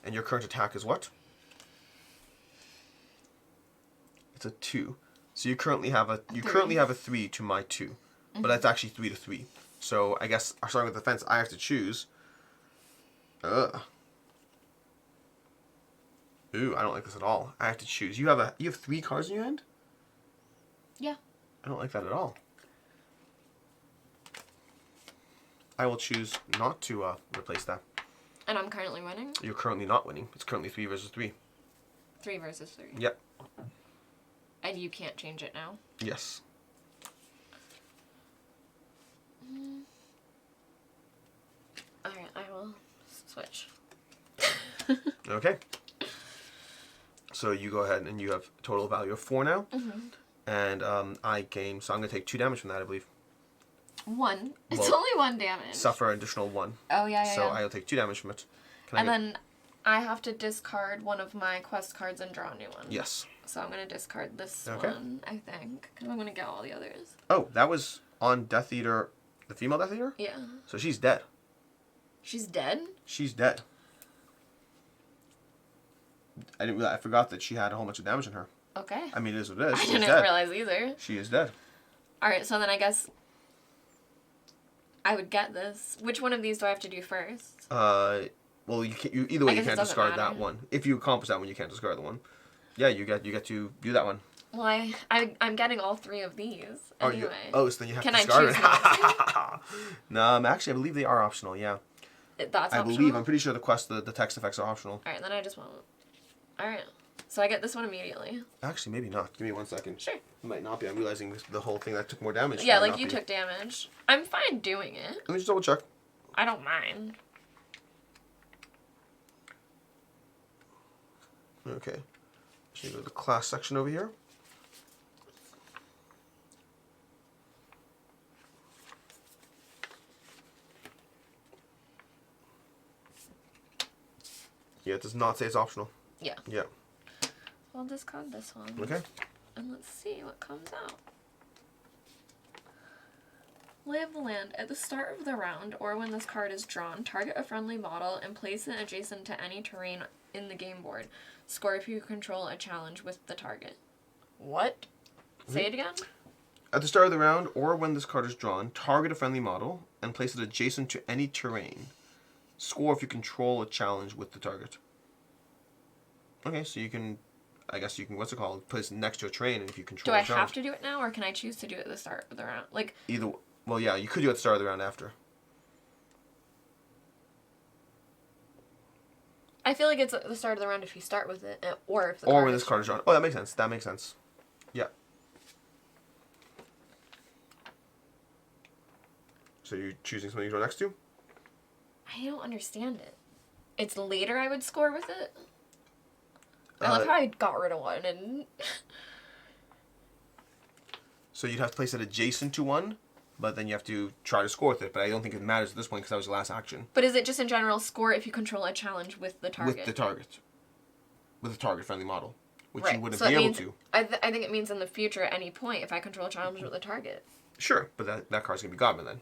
and your current attack is what? It's a 2. So you currently have a 3 to my 2, but that's actually 3 to 3. So I guess starting with defense, I have to choose. Ugh. Ooh, I don't like this at all. I have to choose. You have 3 cards in your hand? Yeah. I don't like that at all. I will choose not to replace that. And I'm currently winning. You're currently not winning. It's currently 3 versus 3. 3 versus 3. Yep. And you can't change it now. Yes. Alright, I will switch. Okay. So you go ahead and you have total value of 4 now. And I gain, so I'm going to take 2 damage from that, I believe. 1. It's Well, only 1 damage. Suffer an additional 1. Oh, yeah, yeah, So yeah. I'll take 2 damage from it. And then I have to discard one of my quest cards and draw a new one. Yes. So I'm going to discard this Okay. one, I think. Because I'm going to get all the others. Oh, that was on Death Eater, the female Death Eater? Yeah. So she's dead. She's dead? She's dead. I forgot that she had a whole bunch of damage in her. Okay. I mean, it is what it is. I She's didn't dead. realize either. She is dead. Alright, so then I guess I would get this. Which one of these do I have to do first? Well, either way I you guess it can't doesn't discard that matter. one. If you accomplish that one, you can't discard the one. Yeah, you get to do that one. Well, I'm getting all 3 of these anyway. So then you have Can to I discard choose it. not No, actually, I believe they are optional. Yeah, That's I optional? believe. I'm pretty sure the text effects are optional. Alright, then I just won't. Alright. So I get this one immediately. Actually, maybe not. Give me 1 second. Sure. It might not be. I'm realizing the whole thing that took more damage. Yeah, might like not you be. took damage. I'm fine doing it. Let me just double check. I don't mind. Okay. So you go to the class section over here. Yeah, it does not say it's optional. Yeah. Yeah. I'll discard this one. Okay. And let's see what comes out. Lay of the Land. At the start of the round, or when this card is drawn, target a friendly model and place it adjacent to any terrain in the game board. Score if you control a challenge with the target. What? Say it again? At the start of the round, or when this card is drawn, target a friendly model and place it adjacent to any terrain. Score if you control a challenge with the target. Okay, so you can, I guess you can, what's it called? Place it next to a terrain, and if you control Do I a challenge. have to do it now, or can I choose to do it at the start of the round? Like, Either, well, yeah, you could do it at the start of the round after. I feel like it's at the start of the round if you start with it, or if the Or card when is this card is drawn. Oh, that makes sense. That makes sense. Yeah. So you're choosing something you draw next to? I don't understand it. It's later I would score with it? I love how I got rid of one and... So you'd have to place it adjacent to one, but then you have to try to score with it. But I don't think it matters at this point because that was your last action. But is it just in general score if you control a challenge with the target? With the target. With a target-friendly model. Which right. you wouldn't So be it able means, to. I think it means in the future at any point if I control a challenge with the target. Sure, but that card's going to be gone by then.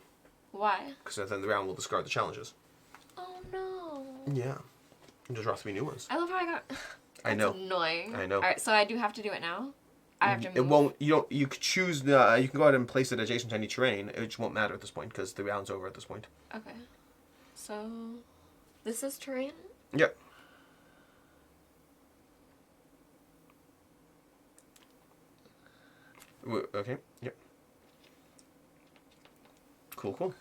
Why? Because then the round will discard the challenges. Oh no. Yeah. You just draw 3 new ones. I love how I got... I know. That's annoying. I know. Alright, so I do have to do it now? I have to move. It won't. You don't. You could choose. You can go ahead and place it adjacent to any terrain. It just won't matter at this point because the round's over at this point. Okay. So, this is terrain? Yep. Okay. Yep. Cool. Cool.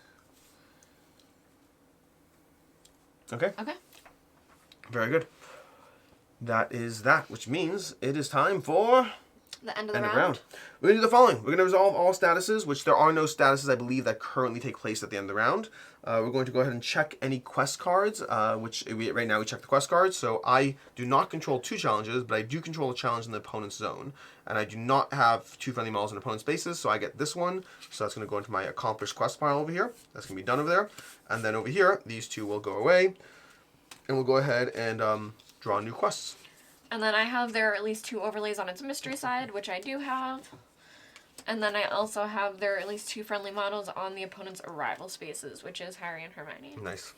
Okay. Okay. Very good. That is that, which means it is time for The end of the end of round? round. We're going to do the following. We're going to resolve all statuses, which there are no statuses, I believe, that currently take place at the end of the round. We're going to go ahead and check any quest cards, right now we check the quest cards. So I do not control 2 challenges, but I do control a challenge in the opponent's zone. And I do not have 2 friendly models in opponent's spaces, so I get this one. So that's going to go into my accomplished quest pile over here. That's going to be done over there. And then over here, these 2 will go away. And we'll go ahead and draw new quests. And then I have there are at least 2 overlays on its mystery side, which I do have. And then I also have there are at least 2 friendly models on the opponent's arrival spaces, which is Harry and Hermione. Nice.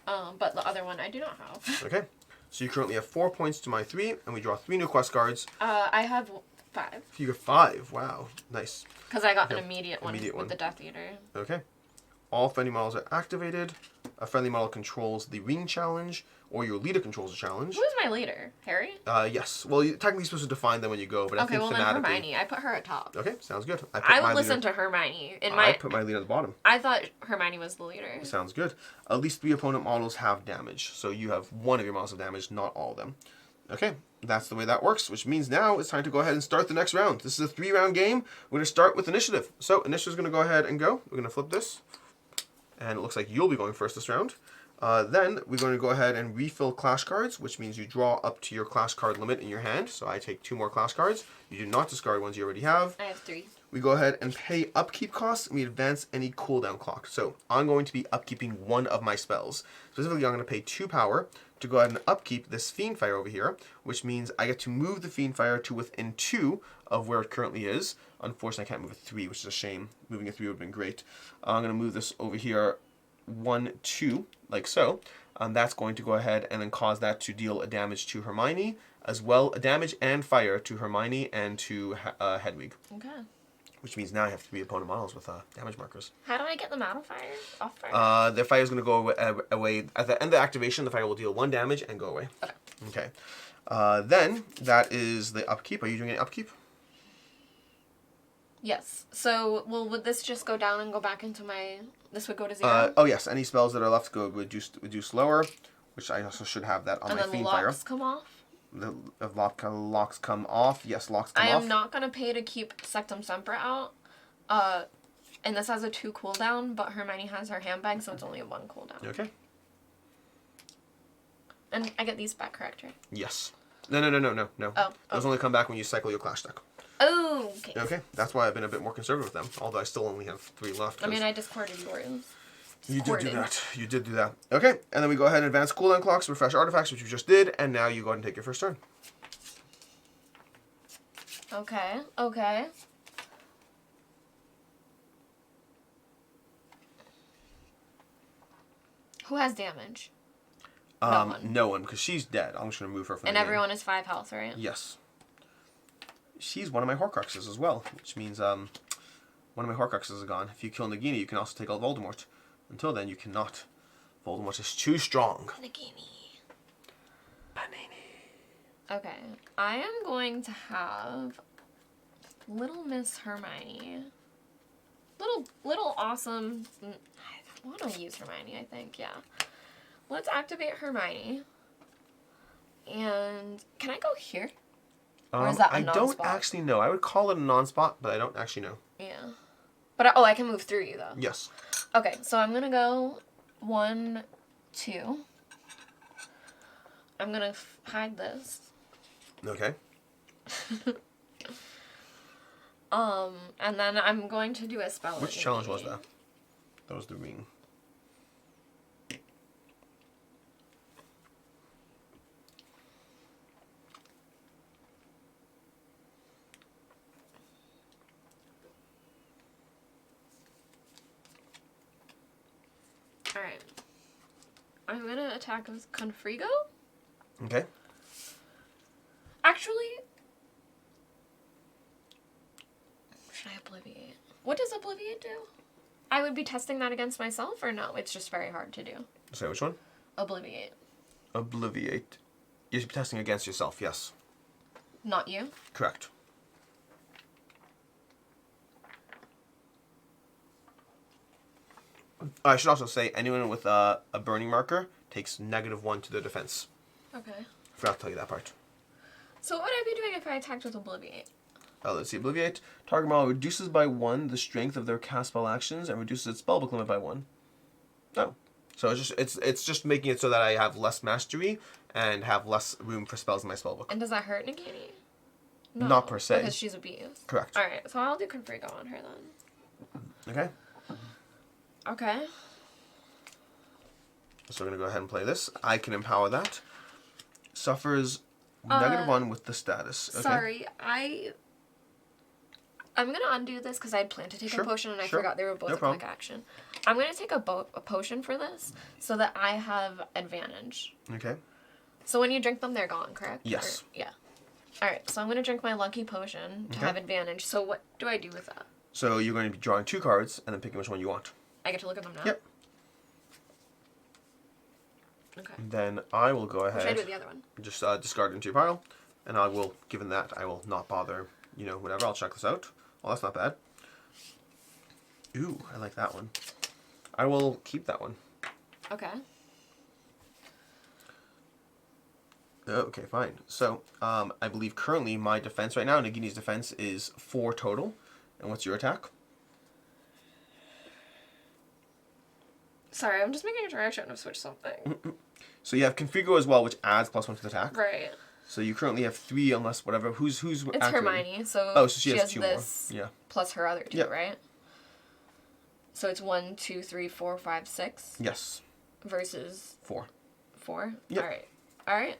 But the other one I do not have. Okay. So you currently have 4 points to my 3, and we draw 3 new quest cards. I have 5. You get 5. Wow. Nice. Because I got Okay. an immediate one with the Death Eater. Okay. All friendly models are activated. A friendly model controls the ring challenge, or your leader controls the challenge. Who is my leader? Harry? Yes. Well, you're technically supposed to define them when you go, but I Okay, think well then thematically... Hermione. I put her at top. Okay, sounds good. I would listen to Hermione. I put my leader at the bottom. I thought Hermione was the leader. Sounds good. At least 3 opponent models have damage, so you have 1 of your models of damage, not all of them. Okay, that's the way that works, which means now it's time to go ahead and start the next round. This is a 3-round game. We're going to start with initiative. So initiative's going to go ahead and go. We're going to flip this, and it looks like you'll be going first this round. Then we're going to go ahead and refill clash cards, which means you draw up to your clash card limit in your hand. So I take 2 more clash cards. You do not discard ones you already have. I have 3. We go ahead and pay upkeep costs, and we advance any cooldown clock. So I'm going to be upkeeping 1 of my spells. Specifically, I'm going to pay 2 power to go ahead and upkeep this Fiendfire over here, which means I get to move the Fiendfire to within 2 of where it currently is. Unfortunately, I can't move a 3, which is a shame. Moving a 3 would have been great. I'm going to move this over here 1, 2, like so. That's going to go ahead and then cause that to deal a damage to Hermione, as well a damage and fire to Hermione and to Hedwig. Okay. Which means now I have 3 opponent models with damage markers. How do I get them out of fire? Off fire? The fire is going to go away. At the end of the activation, the fire will deal 1 damage and go away. Okay. Okay. Then, that is the upkeep. Are you doing any upkeep? Yes. So, would this just go down and go back into my... This would go to 0? Oh, yes. Any spells that are left would do slower, which I also should have that on and my then the Fiendfire. locks come off? The locks come off. Yes, locks come off. I am not going to pay to keep Sectum Sempra out. And this has a 2 cooldown, but Hermione has her handbag, so it's only a 1 cooldown. Okay. And I get these back, correct, right? Yes. No. Oh. Those only come back when you cycle your clash deck. Oh, okay. Okay, that's why I've been a bit more conservative with them. Although I still only have 3 left. I mean, I discarded yours. You did do that. You did do that. Okay, and then we go ahead and advance cooldown clocks, refresh artifacts, which you just did, and now you go ahead and take your first turn. Okay. Okay. Who has damage? No one, because she's dead. I'm just going to move her from and the everyone game. is 5 health, right? Yes. She's one of my Horcruxes as well, which means one of my Horcruxes is gone. If you kill Nagini, you can also take out Voldemort. Until then, you cannot. Voldemort is too strong. Nagini. Panini. Okay. I am going to have Little Miss Hermione. Little awesome. I want to use Hermione, I think, yeah. Let's activate Hermione. And can I go here? Or is that a I non-spot? don't actually know. I would call it a non-spot, but I don't actually know. Yeah. But, I can move through you, though. Yes. Okay, so I'm going to go 1, 2. I'm going to hide this. Okay. And then I'm going to do a spell. Which challenge was that? That was the ring. Alright. I'm going to attack with Confrigo. Okay. Actually, should I Obliviate? What does Obliviate do? I would be testing that against myself, or no? It's just very hard to do. Sorry, which one? Obliviate. Obliviate. You're testing against yourself, yes. Not you? Correct. I should also say anyone with a burning marker takes -1 to their defense. Okay. Forgot to tell you that part. So what would I be doing if I attacked with Obliviate? Let's see. Obliviate. Target model reduces by 1 the strength of their cast spell actions and reduces its spellbook limit by 1. Oh. So it's just making it so that I have less mastery and have less room for spells in my spellbook. And does that hurt Nagini? No, not per se. Because she's abused. Correct. Alright, so I'll do Confrigo on her then. Okay. Okay. So we're going to go ahead and play this. I can empower that. Suffers -1 with the status. Okay. Sorry, I'm going to undo this because I had planned to take a potion and I forgot they were both a quick action. I'm going to take a potion for this so that I have advantage. Okay. So when you drink them, they're gone, correct? Yes. Yeah. Alright, so I'm going to drink my lucky potion to have advantage. So what do I do with that? So you're going to be drawing 2 cards and then picking which one you want. I get to look at them now? Yep. Okay. Then I will go ahead. What should I do with the other one? Just discard it into your pile. And I will, given that, I will not bother, whatever. I'll check this out. Well, that's not bad. Ooh, I like that one. I will keep that one. Okay. Okay, fine. So, I believe currently my defense right now, Nagini's defense, is 4 total. And what's your attack? Sorry, I'm just making sure I shouldn't have switched something. So you have Confrigo as well, which adds +1 to the attack. Right. So you currently have 3, unless whatever. Who's It's activating? Hermione, so, so she has 2 this more. Yeah. plus her other 2, Yep. right? So it's 1, 2, 3, 4, 5, 6. Yes. Versus 4. 4. Yep. All right.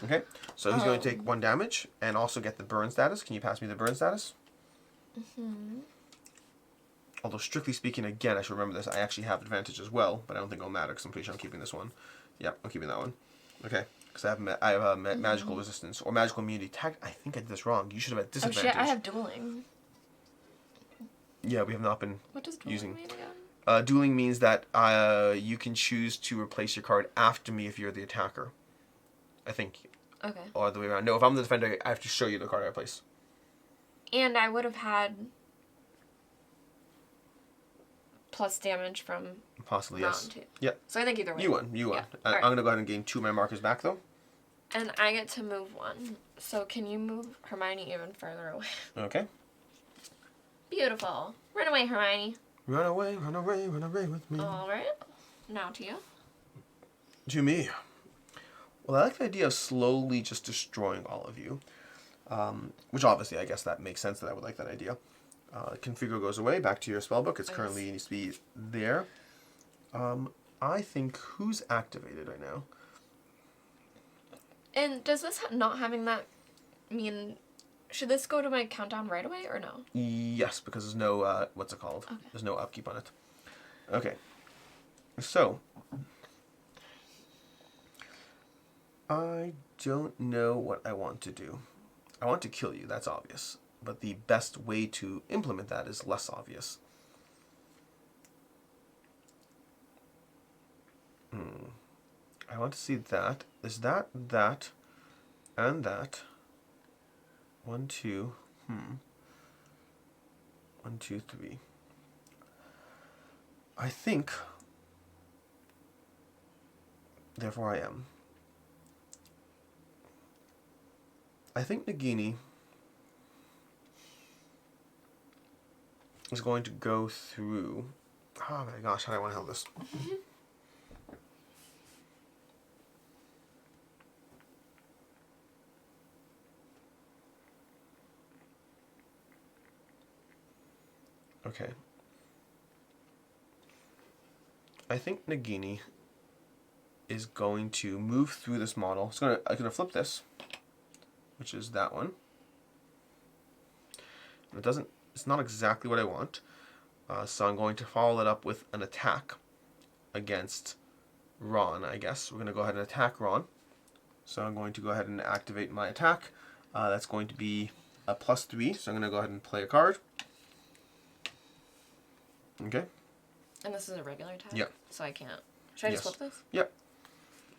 Okay. So he's going to take 1 damage and also get the burn status. Can you pass me the burn status? Mm-hmm. Although strictly speaking, again, I should remember this. I actually have advantage as well, but I don't think it'll matter because I'm pretty sure I'm keeping this one. Yeah, I'm keeping that one. Okay. Because I have magical resistance or magical immunity. I think I did this wrong. You should have had disadvantage. Oh shit! I have dueling. Yeah, we have not been What does dueling using. mean again? Dueling means that you can choose to replace your card after me if you're the attacker. I think. Okay. Or the way around. No, if I'm the defender, I have to show you the card I replace. And I would have had plus damage from possibly round yes. 2. Yep. So I think either way. You won. You won. Yeah. I'm Alright. gonna go ahead and gain 2 of my markers back though. And I get to move 1. So can you move Hermione even further away? Okay. Beautiful. Run away, Hermione. Run away, run away, run away with me. All right. Now to you. To me. Well, I like the idea of slowly just destroying all of you. Which obviously, I guess that makes sense that I would like that idea. Configure goes away, back to your spellbook. It's currently needs to be there. I think who's activated right now? And does this not having that mean... Should this go to my countdown right away or no? Yes, because there's no, what's it called? Okay. There's no upkeep on it. Okay. So, I don't know what I want to do. I want to kill you, that's obvious. But the best way to implement that is less obvious. I want to see that. Is that, and that. 1, 2, 1, 2, 3. I think, therefore I am. I think Nagini is going to go through... Oh my gosh, how do I want to handle this? Okay. I think Nagini is going to move through this model. I'm gonna flip this, which is that one. And it's not exactly what I want. So I'm going to follow that up with an attack against Ron, I guess. We're gonna go ahead and attack Ron. So I'm going to go ahead and activate my attack. That's going to be a +3, so I'm gonna go ahead and play a card. Okay. And this is a regular attack? Yep. So I can't. Should I just flip this? Yep.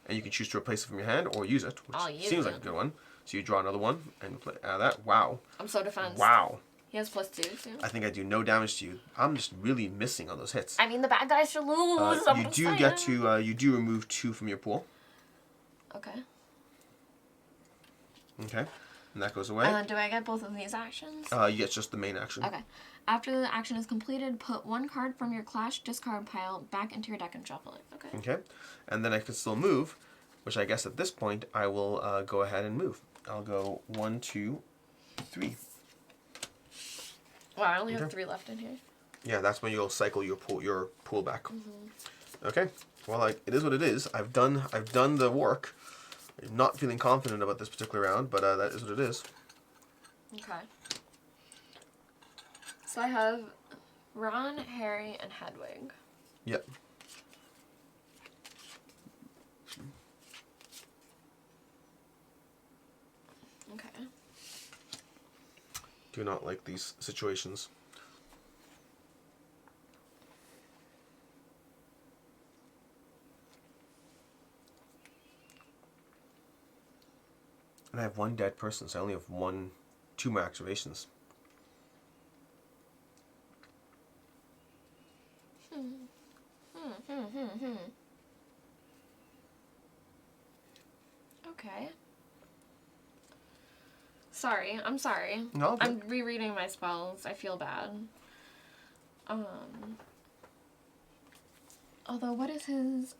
And you can choose to replace it from your hand or use it, which seems like a good one. So you draw another one and play out of that. Wow. I'm so defense. Wow. He has +2 too. I think I do no damage to you. I'm just really missing on those hits. I mean, the bad guys should lose. You do get to you do remove 2 from your pool. Okay. Okay. And that goes away. And then do I get both of these actions? You get just the main action. Okay. After the action is completed, put 1 card from your Clash discard pile back into your deck and shuffle it. Okay. Okay. And then I can still move, which I guess at this point I will go ahead and move. I'll go 1, 2, 3. Wow, I only have 3 left in here. Yeah, that's when you'll cycle your pool back. Okay. Well, it is what it is. I've done the work. I'm not feeling confident about this particular round, but that is what it is. Okay. So I have Ron, Harry, and Hedwig. Yep. Okay. Do not like these situations. And I have 1 dead person, so I only have 2 more activations. Okay. Sorry, I'm sorry. No, I'm rereading my spells. I feel bad. Although, what is his...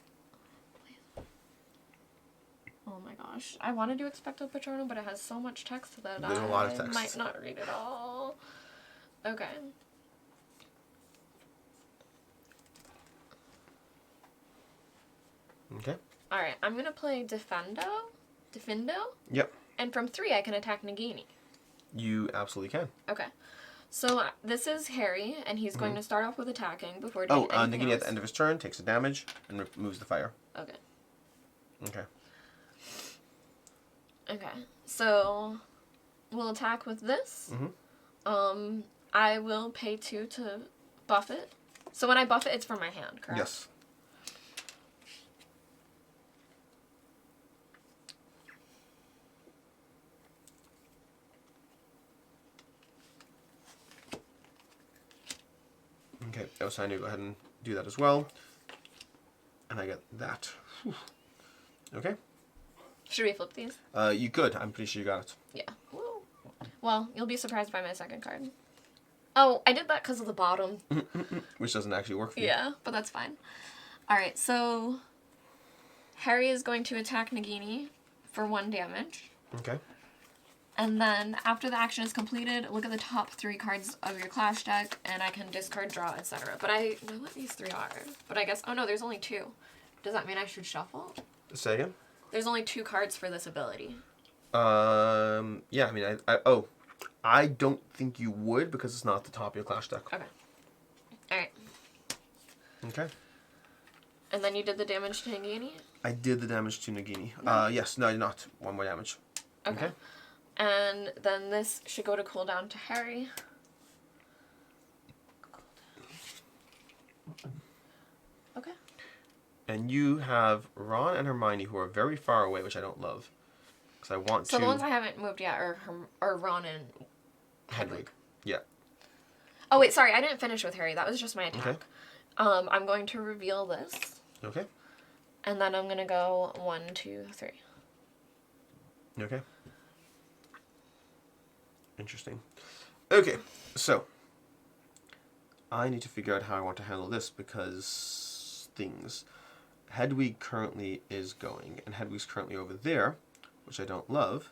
Oh my gosh. I want to do Expecto Patronum, but it has so much text that There's a lot of I text. might not read it all. Okay. Okay. Alright, I'm going to play Defendo. Yep. And from 3, I can attack Nagini. You absolutely can. Okay. So this is Harry, and he's going to start off with attacking before doing anything Nagini else. at the end of his turn takes the damage and removes the fire. Okay. Okay. Okay. So we'll attack with this. I will pay 2 to buff it. So when I buff it, it's from my hand, correct? Yes. Okay, I was trying to go ahead and do that as well. And I get that. Whew. Okay. Should we flip these? You could. I'm pretty sure you got it. Yeah. Woo. Well, you'll be surprised by my second card. Oh, I did that because of the bottom. Which doesn't actually work for you. Yeah, but that's fine. Alright, so Harry is going to attack Nagini for 1 damage. Okay. And then after the action is completed, look at the top 3 cards of your Clash deck, and I can discard, draw, etc. But I know what these 3 are. But I guess, oh no, there's only 2. Does that mean I should shuffle? Say again? There's only 2 cards for this ability. Yeah, I mean, I don't think you would because it's not at the top of your Clash deck. Okay. Alright. Okay. And then you did the damage to Nagini? I did the damage to Nagini. No. Yes, no, not 1 more damage. Okay. And then this should go to cooldown to Harry. Okay. And you have Ron and Hermione who are very far away, which I don't love. Because I want to... So the ones I haven't moved yet are Ron and Hedwig. Yeah. Oh wait, sorry, I didn't finish with Harry. That was just my attack. Okay. I'm going to reveal this. Okay. And then I'm going to go 1, 2, 3. Okay. Interesting. Okay, so I need to figure out how I want to handle this because things. Hedwig currently is going, and Hedwig's currently over there, which I don't love.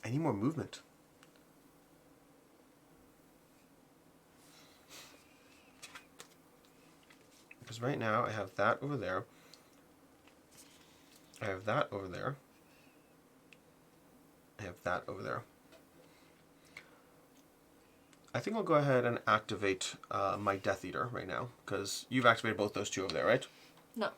I need more movement. Because right now I have that over there. I have that over there. I have that over there. I think I'll go ahead and activate my Death Eater right now, because you've activated both those 2 over there, right? No.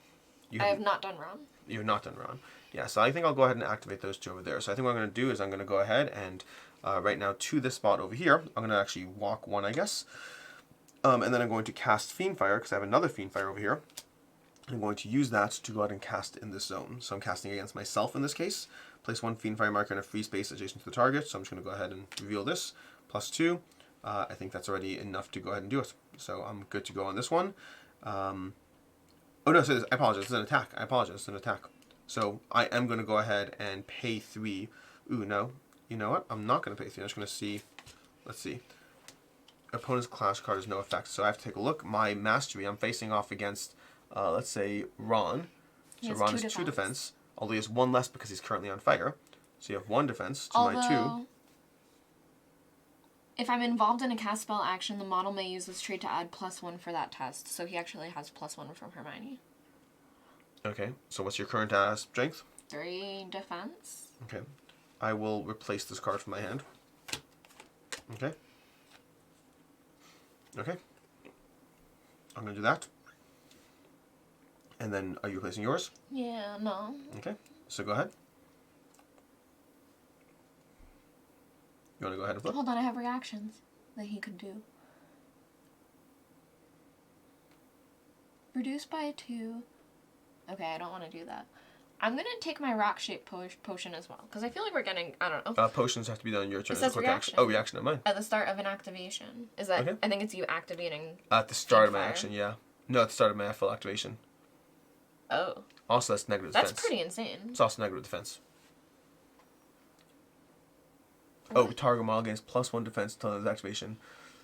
You I have not done Ron. You have not done Ron. Yeah, so I think I'll go ahead and activate those 2 over there. So I think what I'm going to do is I'm going to go ahead and right now to this spot over here, I'm going to actually walk 1, I guess. And then I'm going to cast Fiendfire, because I have another Fiendfire over here. I'm going to use that to go ahead and cast in this zone. So I'm casting against myself in this case. Place 1 Fiendfire marker in a free space adjacent to the target. So I'm just going to go ahead and reveal this. +2. I think that's already enough to go ahead and do it. So I'm good to go on this one. Oh no, so I apologize. It's an attack. I apologize. It's an attack. So I am going to go ahead and pay 3. Ooh, no. You know what? I'm not going to pay 3. I'm just going to see. Let's see. Opponent's Clash card has no effect. So I have to take a look. My Mastery, I'm facing off against, let's say, Ron. So Ron has 2 defense. Although he has 1 less because he's currently on fire. So you have 1 defense to my 2. If I'm involved in a cast spell action, the model may use this trait to add +1 for that test. So he actually has +1 from Hermione. Okay, so what's your current strength? 3 defense. Okay. I will replace this card from my hand. Okay. Okay. I'm going to do that. And then, are you replacing yours? Yeah, no. Okay, so go ahead. You want to go ahead and flip? Hold on, I have reactions that he could do. Reduced by 2. Okay, I don't want to do that. I'm going to take my rock-shaped potion as well, because I feel like we're getting, I don't know. Potions have to be done on your turn. It says quick reaction. action. Oh, reaction of mine. At the start of an activation. Is that, Okay. I think it's you activating. At the start of my Fiendfire. action, yeah. No, at the start of my full activation. Oh. Also, that's negative That's defense. pretty insane. It's also negative defense. Oh, target model gains +1 defense until its activation.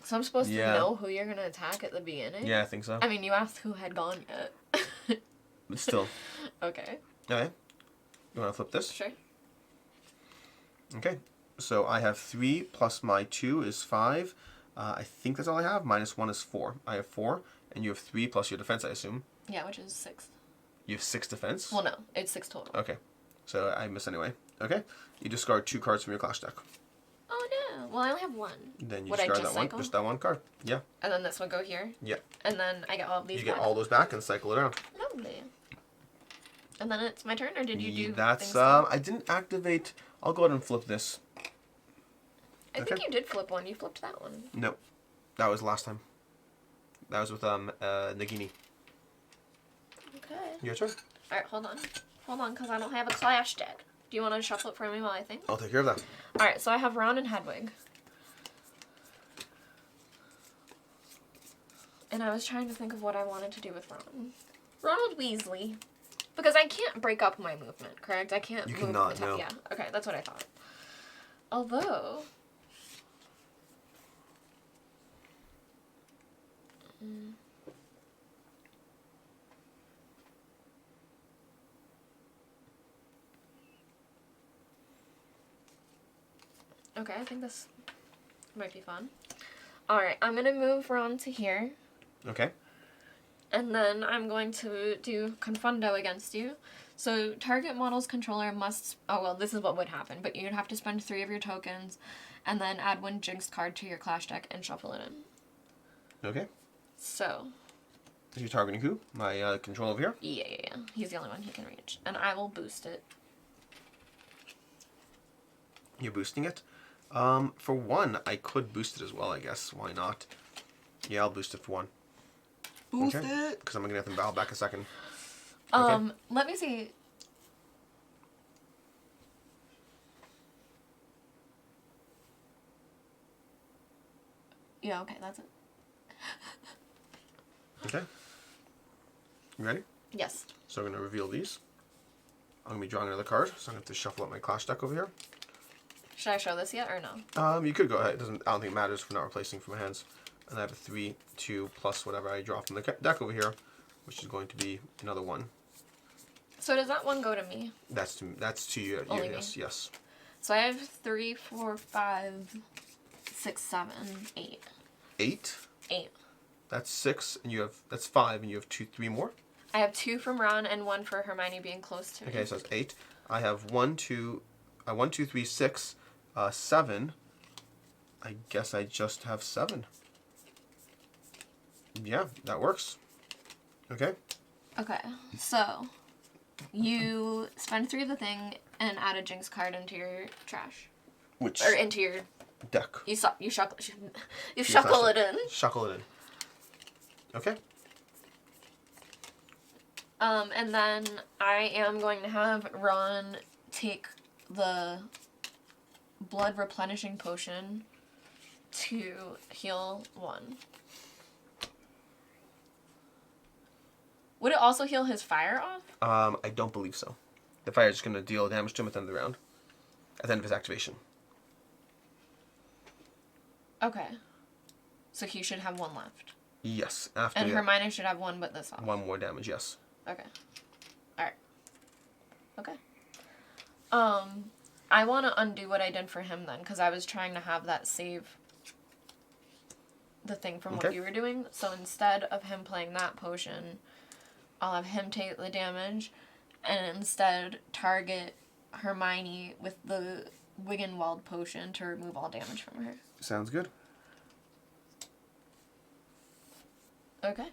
So I'm supposed Yeah. to know who you're going to attack at the beginning? Yeah, I think so. I mean, you asked who had gone yet. But still. Okay. Okay. You want to flip this? Sure. Okay. So I have 3 plus my 2 is 5. I think that's all I have. -1 is 4. I have 4. And you have 3 plus your defense, I assume. Yeah, which is 6. You have 6 defense? Well, no. It's 6 total. Okay. So I miss anyway. Okay. You discard 2 cards from your Clash deck. Oh, no. Well, I only have 1. Then you Would I discard just that cycle? one. Just that one card. Yeah. And then this would go here? Yeah. And then I get all of these You get back? all those back and cycle it around. Lovely. And then it's my turn, or did you do That's, things still? I didn't activate... I'll go ahead and flip this. I think you did flip one. You flipped that one. No. That was last time. That was with, Nagini. Okay. Your turn. Alright, hold on. Hold on, because I don't have a Clash deck. Do you want to shuffle it for me while I think? I'll take care of that. Alright, so I have Ron and Hedwig. And I was trying to think of what I wanted to do with Ron. Ronald Weasley. Because I can't break up my movement, correct? I can't You move cannot, the no. Yeah, okay, that's what I thought. Although... Okay, I think this might be fun. Alright, I'm going to move Ron to here. Okay. And then I'm going to do Confundo against you. So target model's controller must... Oh, well, this is what would happen. But you'd have to spend 3 of your tokens and then add 1 Jinx card to your Clash deck and shuffle it in. Okay. So... Is you targeting who? My control over here? Yeah. He's the only one he can reach. And I will boost it. You're boosting it? For 1, I could boost it as well, I guess. Why not? Yeah, I'll boost it for 1. Boost it! Because I'm going to get them battle back a second. Let me see. Yeah, okay, that's it. Okay. You ready? Yes. So I'm going to reveal these. I'm going to be drawing another card, so I'm going to have to shuffle up my Clash deck over here. Should I show this yet or no? You could go ahead. I don't think it matters for not replacing from my hands. And I have a 3, 2, plus whatever I draw from the deck over here, which is going to be another 1. So does that 1 go to me? That's to you. Only me? Yes. So I have 3, 4, 5, 6, 7, 8. 8? 8. That's 6, and that's 5, and you have 2, 3 more? I have 2 from Ron and 1 for Hermione being close to me. Okay, so that's 8. I have 1, 2, 3, 6, 7. I guess I just have 7. Yeah, that works. Okay. Okay, so you spend 3 of the thing and add a Jinx card into your trash. Or into your deck. You shuckle it in. Shuckle it in. Okay. And then I am going to have Ron take the blood replenishing potion to heal 1. Would it also heal his fire off? I don't believe so. The fire is just going to deal damage to him at the end of the round. At the end of his activation. Okay. So he should have 1 left. Yes. After and Hermione should have 1, but this off. 1 more damage, yes. Okay. Alright. Okay. I want to undo what I did for him then, because I was trying to have that save the thing from what you were doing. So instead of him playing that potion, I'll have him take the damage, and instead target Hermione with the Wiggenwald potion to remove all damage from her. Sounds good. Okay.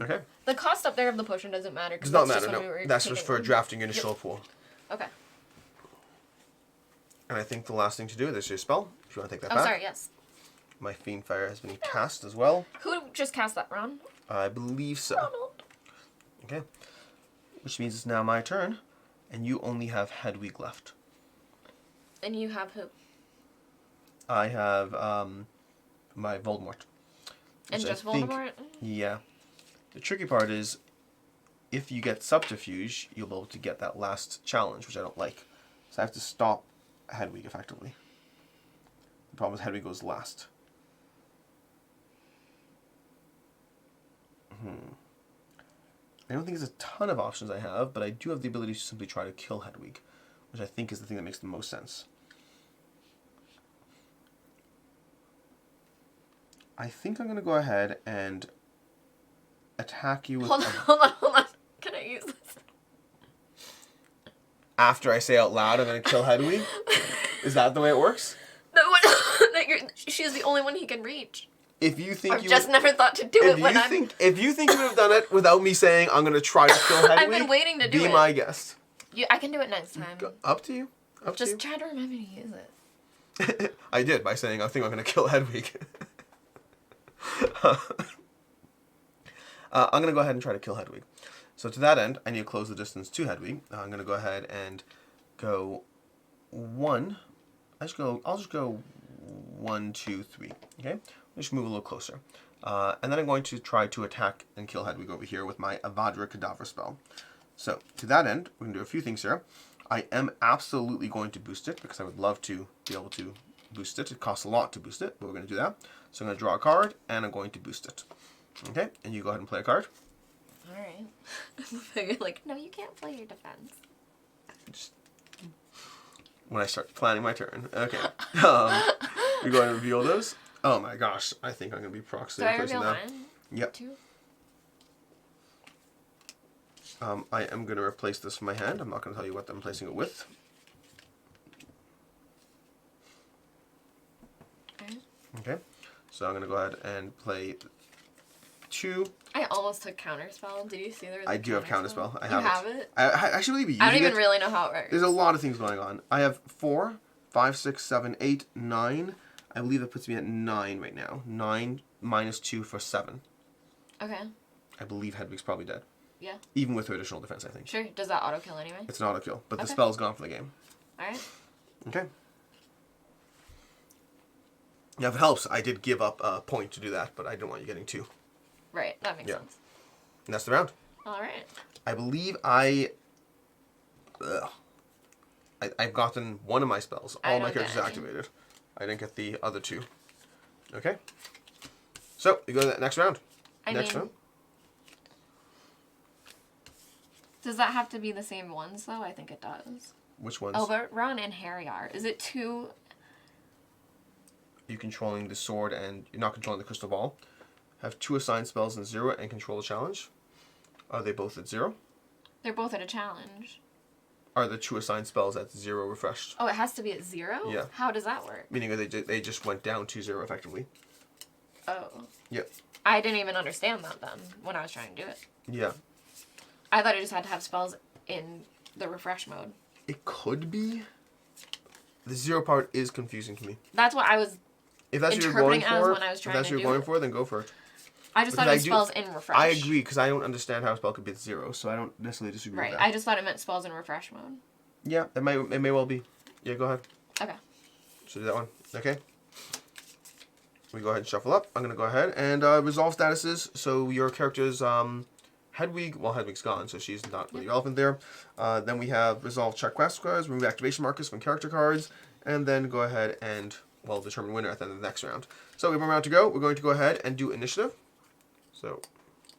Okay. The cost up there of the potion doesn't matter. Does not matter, no. That's just for drafting your initial pool. Okay. And I think the last thing to do is your spell. If you want to take that back. Oh, sorry, yes. My Fiend Fire has been cast as well. Who just cast that, Ron? I believe so. Ronald. Okay. Which means it's now my turn, and you only have Hedwig left. And you have who? I have my Voldemort. And just Voldemort? Yeah. The tricky part is, if you get Subterfuge, you'll be able to get that last challenge, which I don't like. So I have to stop Hedwig, effectively. The problem is Hedwig goes last. I don't think there's a ton of options I have, but I do have the ability to simply try to kill Hedwig, which I think is the thing that makes the most sense. I think I'm going to go ahead and attack you with... Hold on. Can I use this? After I say out loud I'm going to kill Hedwig? Is that the way it works? No, she's the only one he can reach. If you think I've just never thought to do it when I'm... If you think you would have done it without me saying I'm going to try to kill Hedwig... I've been waiting to do it. Be my guest. I can do it next time. Up to you. Just try to remember to use it. I did, by saying I think I'm going to kill Hedwig. I'm going to go ahead and try to kill Hedwig. So to that end, I need to close the distance to Hedwig. I'm going to go ahead and go 1. I'll just go 1, 2, 3. Okay? Just move a little closer. And then I'm going to try to attack and kill Hedwig over here with my Avada Kedavra spell. So to that end, we're going to do a few things here. I am absolutely going to boost it because I would love to be able to boost it. It costs a lot to boost it, but we're going to do that. So I'm going to draw a card, and I'm going to boost it. Okay? And you go ahead and play a card. Alright. You're like, no, you can't play your defense. when I start planning my turn. Okay. We're going to reveal those. Oh my gosh, I think I'm going to be proxy Do I replacing reveal that. mine? Yep. Too? I am going to replace this from my hand. I'm not going to tell you what I'm placing it with. Okay. So I'm going to go ahead and play 2. I almost took Counterspell. Did you see there was I do have Counterspell. I have it. I actually be using I don't even it. really know how it works. There's a lot of things going on. I have 4, 5, 6, 7, 8, 9. I believe that puts me at 9 right now. 9 minus 2 for 7. Okay. I believe Hedwig's probably dead. Yeah. Even with her additional defense, I think. Sure. Does that auto kill anyway? It's an auto kill, but the Okay. spell's gone for the game. Alright. Okay. Now, if it helps, I did give up a point to do that, but I didn't want you getting 2. Right. That makes sense. And that's the round. Alright. I believe I've gotten one of my spells. All my characters activated. I didn't get the other 2. Okay. So, we go to the next round. Next round. Does that have to be the same ones, though? I think it does. Which ones? Oh, but Ron and Harry are. Is it 2? You controlling the sword and you're not controlling the crystal ball. Have 2 assigned spells in 0 and control a challenge. Are they both at 0? They're both at a challenge. Are the 2 assigned spells at 0 refreshed? Oh, it has to be at 0? Yeah. How does that work? Meaning they just went down to 0 effectively. Oh. Yep. I didn't even understand that then when I was trying to do it. Yeah. I thought I just had to have spells in the refresh mode. It could be. The 0 part is confusing to me. That's what I was If that's what you're going for, if that's what you're going for, then go for it. I just thought it was spells in refresh. I agree, because I don't understand how a spell could be at 0, so I don't necessarily disagree with that. Right, I just thought it meant spells in refresh mode. Yeah, it may well be. Yeah, go ahead. Okay. So do that one. Okay. We go ahead and shuffle up. I'm going to go ahead and resolve statuses. So your character's Hedwig, well, Hedwig's gone, so she's not really relevant there. Then we have resolve check quest cards, remove activation markers from character cards, and then go ahead and, well, determine winner at the end of the next round. So we have 1 round to go. We're going to go ahead and do initiative. So.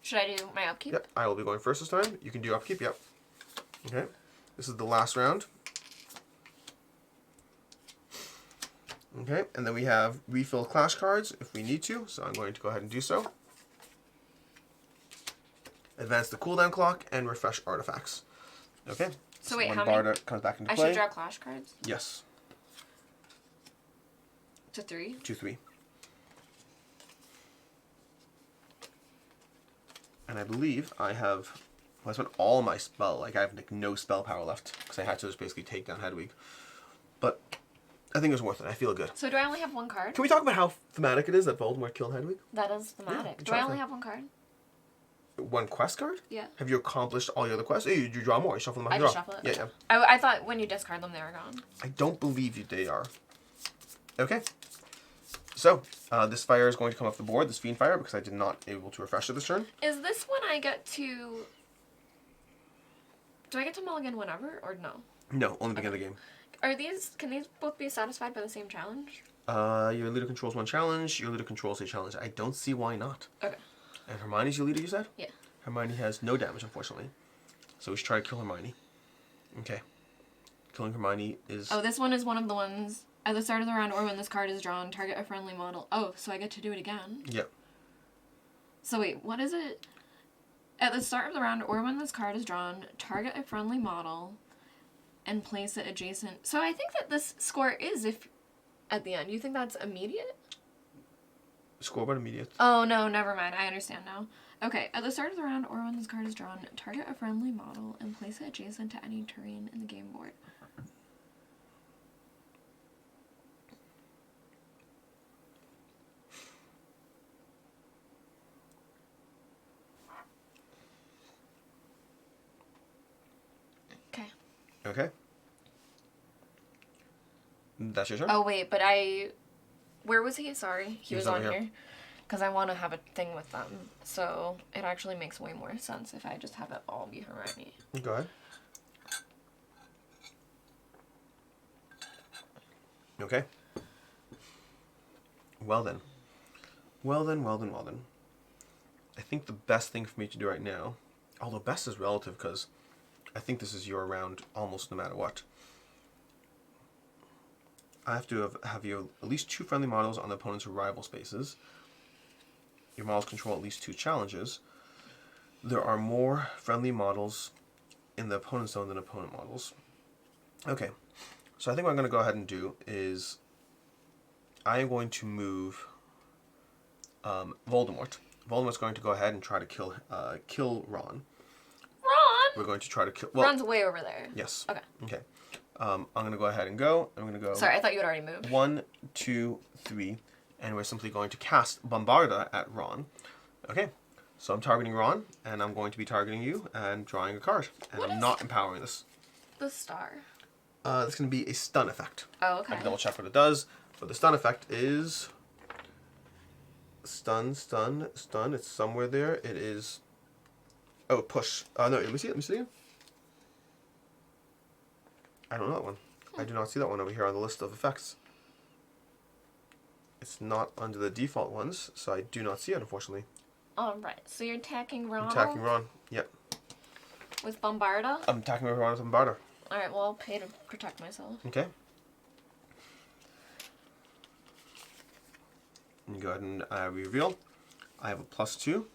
Should I do my upkeep? Yep, I will be going first this time. You can do upkeep, yep. Okay. This is the last round. Okay, and then we have refill clash cards if we need to, so I'm going to go ahead and do so. Advance the cooldown clock and refresh artifacts. Okay. So wait, when how many? Barda comes back into play. I should draw clash cards? Yes. To 3? To 3. And I believe I have, well, I spent all my spell, like I have like no spell power left, because I had to just basically take down Hedwig. But I think it was worth it. I feel good. So do I only have 1 card? Can we talk about how thematic it is that Voldemort killed Hedwig? That is thematic. Yeah, do I only have 1 card? 1 quest card? Yeah. Have you accomplished all your other quests? Hey, you draw more. You shuffle them out. I just shuffle it. Yeah, yeah. I thought when you discard them, they were gone. I don't believe they are. Okay. So, this fire is going to come off the board, this Fiend Fire, because I did not able to refresh it this turn. Is this when I get to... Do I get to mulligan whenever, or no? No, only beginning of the game. Are these... Can these both be satisfied by the same challenge? Your leader controls 1 challenge, your leader controls a challenge. I don't see why not. Okay. And Hermione's your leader, you said? Yeah. Hermione has no damage, unfortunately. So we should try to kill Hermione. Okay. Killing Hermione is... Oh, this one is one of the ones... At the start of the round or when this card is drawn, target a friendly model. Oh, so I get to do it again? Yep. So wait, what is it? At the start of the round or when this card is drawn, target a friendly model and place it adjacent. So I think that this score is if... At the end. You think that's immediate? Scoreboard immediate. Oh, no, never mind. I understand now. Okay, at the start of the round or when this card is drawn, target a friendly model and place it adjacent to any terrain in the game board. Okay. Okay. That's your turn? Oh, wait, but Where was he? Sorry. He was on here. Because I want to have a thing with them. So it actually makes way more sense if I just have it all be Hermione. Go ahead. Okay. Well then. Well then. I think the best thing for me to do right now, although best is relative because I think this is your round almost no matter what. I have to have you at least 2 friendly models on the opponent's rival spaces. Your models control at least 2 challenges. There are more friendly models in the opponent's zone than opponent models. Okay, so I think what I'm going to go ahead and do is I am going to move Voldemort. Voldemort's going to go ahead and try to kill Ron. Ron! We're going to try to kill... Well, Ron's way over there. yes. Okay. Okay. I'm going to go ahead and go. I'm going to go... Sorry, I thought you had already moved. 1, 2, 3, and we're simply going to cast Bombarda at Ron. Okay, so I'm targeting Ron, and I'm going to be targeting you and drawing a card. And I'm not empowering this. The star. That's going to be a stun effect. Oh, okay. I can double check what it does, but the stun effect is... Stun. It's somewhere there. It is... Oh, push. No, let me see it again. I don't know that one. I do not see that one over here on the list of effects. It's not under the default ones, so I do not see it, unfortunately. Alright, so you're attacking Ron? I'm attacking Ron, yep. With Bombarda? I'm attacking Ron with Bombarda. Alright, well, I'll pay to protect myself. Okay. You go ahead and reveal. I have a +2.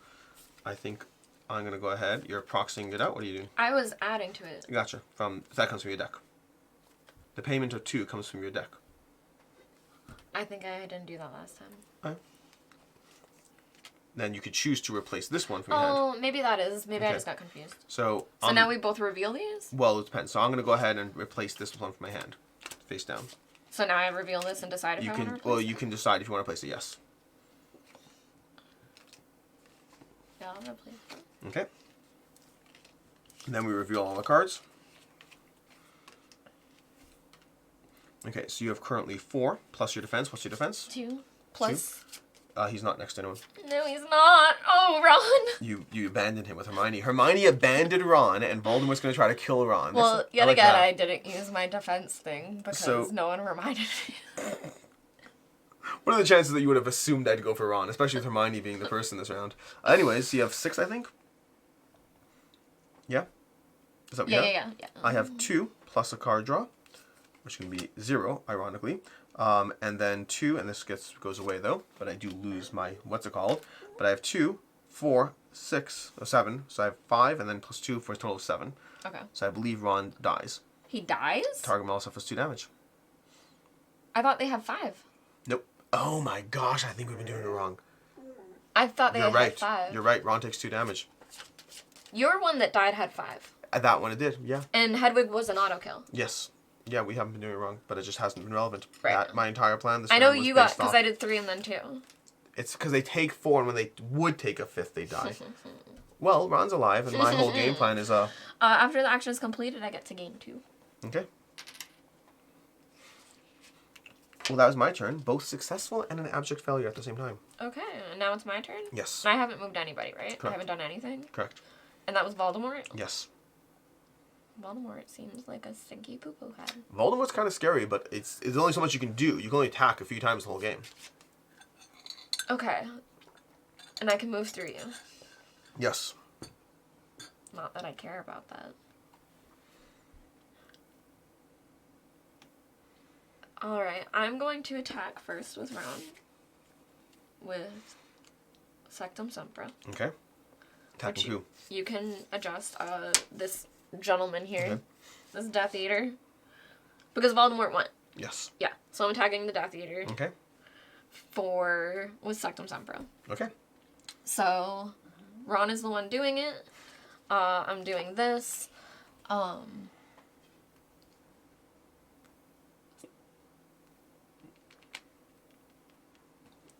I think I'm going to go ahead. You're proxying it out. What are you doing? I was adding to it. Gotcha. That comes from your deck. The payment of 2 comes from your deck. I think I didn't do that last time. Okay. Then you could choose to replace this one from your hand. Oh, maybe that is. Maybe I Okay. just got confused. So now we both reveal these? Well, it depends. So I'm going to go ahead and replace this one from my hand, face down. So now I reveal this and decide if I want to replace Well, it? you can decide if you want to place it. Yes. Yeah, I'll replace it. Okay. And then we reveal all the cards. Okay, so you have currently 4 plus your defense. What's your defense? 2 plus. He's not next to anyone. No, he's not. Oh, Ron. You abandoned him with Hermione. Hermione abandoned Ron, and Voldemort's going to try to kill Ron. Well, yet again, I didn't use my defense thing because no one reminded me. What are the chances that you would have assumed I'd go for Ron, especially with Hermione being the person this round? Anyways, you have 6, I think. Yeah. Is that what you have? Yeah. I have 2 plus a card draw, which can be 0, ironically. And then 2, and this goes away though, but I do lose my, what's it called? But I have 2, 4, 6, 7, so I have 5, and then plus 2 for a total of 7. Okay. So I believe Ron dies. He dies? Target model suffers 2 damage. I thought they have 5. Nope. Oh my gosh, I think we've been doing it wrong. I thought they You're had right. 5. You're right, Ron takes 2 damage. Your one that died had 5. That one it did, yeah. And Hedwig was an auto kill. Yes. Yeah, we haven't been doing it wrong, but it just hasn't been relevant. Right. My entire plan this I know round was you got, based because off- I did 3 and then 2. It's because they take 4, and when they would take a 5th, they die. Well, Ron's alive, and my whole game plan is, after the action is completed, I get to gain 2. Okay. Well, that was my turn. Both successful and an abject failure at the same time. Okay, and now it's my turn? Yes. I haven't moved anybody, right? Correct. I haven't done anything? Correct. And that was Voldemort? Yes. Voldemort seems like a stinky poo-poo head. Voldemort's kind of scary, but it's only so much you can do. You can only attack a few times the whole game. Okay. And I can move through you. Yes. Not that I care about that. Alright, I'm going to attack first with Ron. With Sectum Sempra. Okay. Attacking who? You can adjust this gentleman here. Okay. This Death Eater. Because Voldemort won. Yes. Yeah, so I'm attacking the Death Eater. Okay. With Sectum Sempra. Okay. So, Ron is the one doing it. I'm doing this.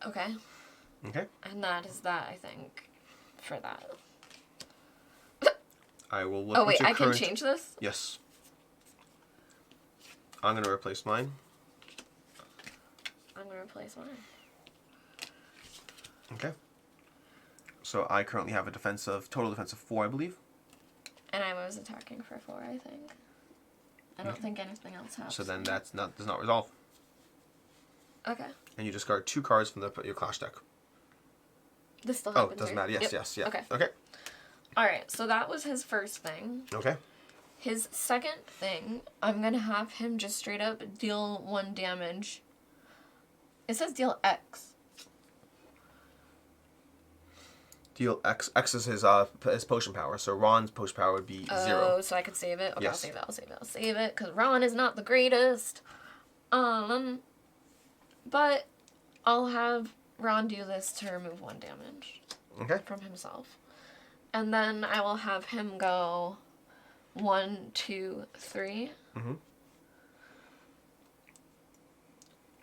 Okay. Okay. And that is that, I think, for that. I will look Oh, at wait, your I current... can change this? Yes. I'm going to replace mine. I'm going to replace mine. Okay. So I currently have a total defense of 4, I believe. And I was attacking for 4, I think. I don't think anything else happens. So then does not resolve. Okay. And you discard 2 cards from your Clash deck. This still Oh, happens. it doesn't right? matter. Yes, Yep. yes, yeah. Okay. Okay. Alright, so that was his first thing. Okay. His second thing, I'm going to have him just straight up deal 1 damage. It says deal X. Deal X. X is his potion power, so Ron's potion power would be 0. Oh, so I could save it? Okay, Yes. I'll save it, because Ron is not the greatest. But I'll have Ron do this to remove 1 damage. Okay. From himself. And then I will have him go 1, 2, 3. Mm-hmm.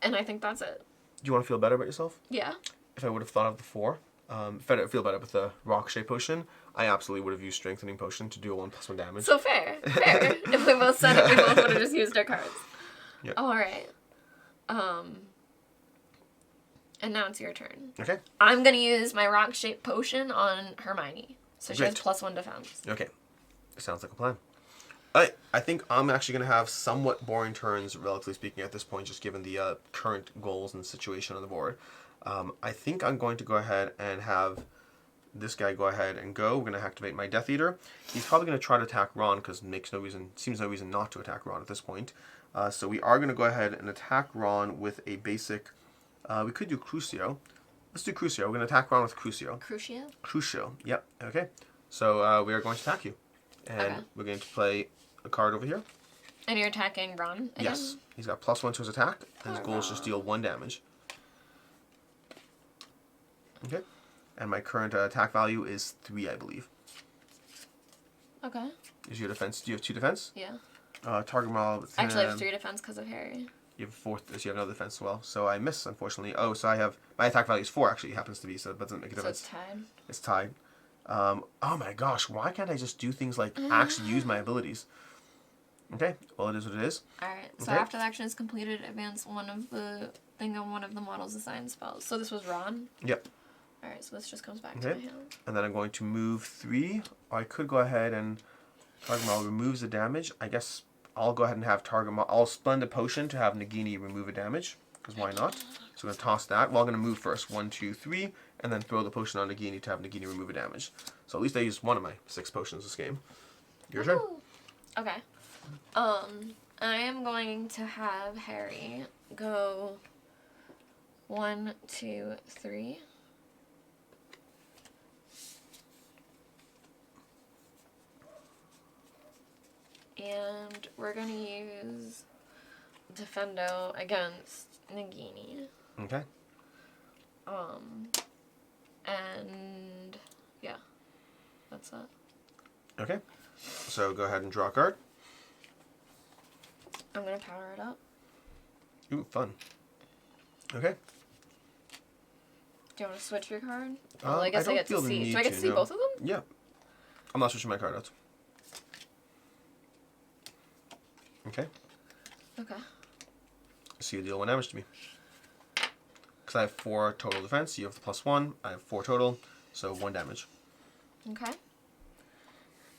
And I think that's it. Do you want to feel better about yourself? Yeah. If I would have thought of the 4, if I feel better with the rock shape potion, I absolutely would have used strengthening potion to do a 1+1 damage. So fair. If we both said it, we both would have just used our cards. Yeah. Alright. And now it's your turn. Okay. I'm gonna use my rock shaped potion on Hermione. So she has Great. +1 defense. Okay. Sounds like a plan. I think I'm actually going to have somewhat boring turns, relatively speaking, at this point, just given the current goals and situation on the board. I think I'm going to go ahead and have this guy go ahead and go. We're going to activate my Death Eater. He's probably going to try to attack Ron because seems no reason not to attack Ron at this point. So we are going to go ahead and attack Ron with a basic. We could do Crucio. Let's do Crucio. We're going to attack Ron with Crucio. Crucio? Crucio. Yep. Okay. So we are going to attack you, and we're going to play a card over here. And you're attacking Ron again? Yes. He's got +1 to his attack, and his goal is just deal 1 damage. Okay. And my current attack value is 3, I believe. Okay. Is your defense? Do you have 2 defense? Yeah. Target model. Actually, I have 3 defense because of Harry. You have 4. So you have another defense as well. So I miss, unfortunately. Oh, so I have my attack value is 4. Actually, it happens to be, so it doesn't make a difference. So it's tied. It's tied. Oh my gosh! Why can't I just do things like actually use my abilities? Okay. Well, it is what it is. All right. So Okay. after the action is completed, advance one of the thing on one of the model's assigned spells. So this was Ron. Yep. All right. So this just comes back to Okay. my hand. And then I'm going to move 3. Or I could go ahead and target model removes the damage. I guess I'll go ahead and have target model. I'll spend a potion to have Nagini remove a damage. Because why not? So I'm going to toss that. Well, I'm going to move first. 1, 2, 3. And then throw the potion on Nagini to have Nagini remove a damage. So at least I used one of my 6 potions this game. Your turn. Woohoo! Okay. I am going to have Harry go 1, 2, 3. And we're gonna use Defendo against Nagini. Okay. And yeah, that's it. Okay. So go ahead and draw a card. I'm gonna power it up. Ooh, fun. Okay. Do you want to switch your card? Well, I guess I don't get to feel the see. need Do I get to see no. both of them? Yeah. I'm not switching my card out. Okay. Okay. So you deal 1 damage to me. Because I have 4 total defense. You have the +1. I have 4 total. So 1 damage. Okay.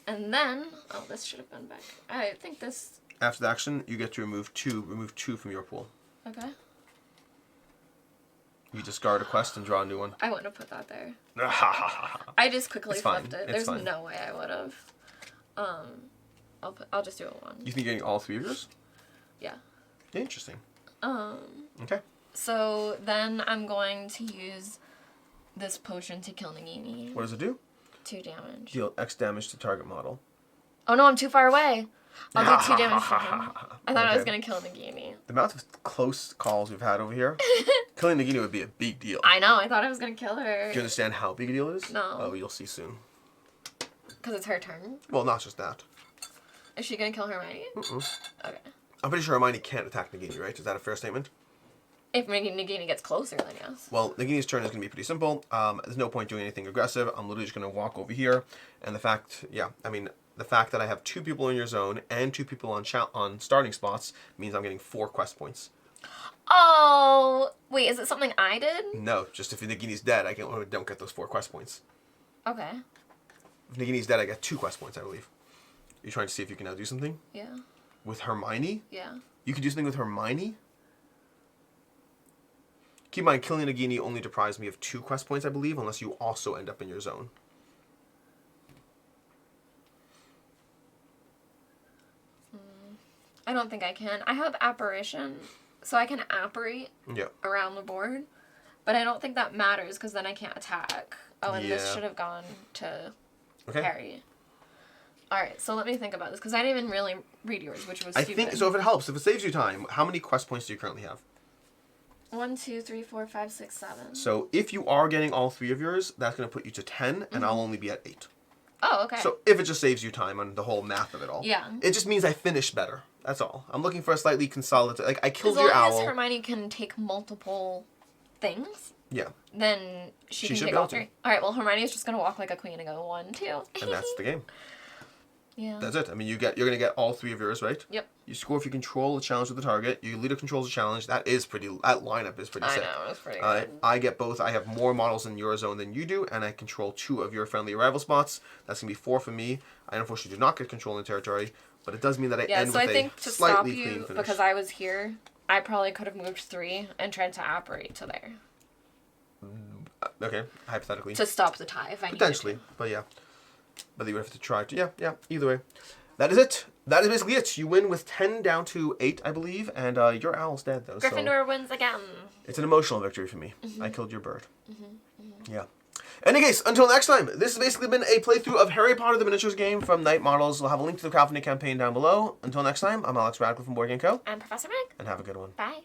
And then, oh, this should have been back. I think this. After the action, you get to remove 2. Remove 2 from your pool. Okay. You discard a quest and draw a new one. I wouldn't have put that there. I I just quickly It's fine. flipped it. It's There's fine. no way I would have. I'll just do a 1. You think you're getting all 3 of yours? Yeah. Interesting. Okay. So then I'm going to use this potion to kill Nagini. What does it do? 2 damage. Deal X damage to target model. Oh no, I'm too far away. I'll do 2 damage to him. I thought I was Okay. gonna kill Nagini. The amount of close calls we've had over here, killing Nagini would be a big deal. I know, I thought I was gonna kill her. Do you understand how big a deal it is? No. Oh, you'll see soon. Because it's her turn. Well, not just that. Is she gonna kill Hermione? Mm-mm. Okay. I'm pretty sure Hermione can't attack Nagini, right? Is that a fair statement? If Nagini gets closer, then yes. Well, Nagini's turn is going to be pretty simple. There's no point doing anything aggressive. I'm literally just going to walk over here. And the fact that I have 2 people in your zone and 2 people on starting spots means I'm getting 4 quest points. Oh, wait, is it something I did? No, just if Nagini's dead, I don't get those 4 quest points. Okay. If Nagini's dead, I get 2 quest points, I believe. You're trying to see if you can now do something? Yeah. With Hermione? Yeah. You could do something with Hermione? Keep in mind, killing Nagini only deprives me of 2 quest points, I believe, unless you also end up in your zone. don't think I can. I have apparition, so I can apparate Yeah. around the board, but I don't think that matters because then I can't attack. Oh, and this Yeah. should have gone to Okay. Harry. All right, so let me think about this because I didn't even really read yours, which was I stupid. think so. If it helps, if it saves you time, how many quest points do you currently have? 1, 2, 3, 4, 5, 6, 7. So if you are getting all 3 of yours, that's going to put you to 10, and I'll only be at 8. Oh, okay. So if it just saves you time on the whole math of it all, Yeah. it just means I finished better. That's all. I'm looking for a slightly consolidated. Like I killed as your long as owl. Hermione can take multiple things, Yeah, then she can should take be all able to. 3. All right, well, Hermione's just going to walk like a queen and go 1, 2. and that's the game. Yeah. That's it. I mean, you're gonna get all 3 of yours, right? Yep. You score if you control a challenge with the target. Your leader controls a challenge. That lineup is pretty I sick. know, it's pretty good. I get both. I have more models in your zone than you do, and I control 2 of your friendly arrival spots. That's gonna be 4 for me. I unfortunately do not get control in the territory, but it does mean that I Yeah, end so with I think a to stop slightly clean you, finish. because I was here, I probably could have moved 3 and tried to apparate to there. Okay, hypothetically. To stop the tie if I needed Potentially, to. but yeah. But you would have to try to. Yeah, either way. That is it. That is basically it. You win with 10 down to 8, I believe, and your owl's dead, though. Gryffindor wins again. It's an emotional victory for me. I killed your bird. Yeah. In any case, until next time, this has basically been a playthrough of Harry Potter the Miniatures game from Night Models. We'll have a link to the crowdfunding campaign down below. Until next time, I'm Alex Radcliffe from Board Game Co. I'm Professor Meg. And have a good one. Bye.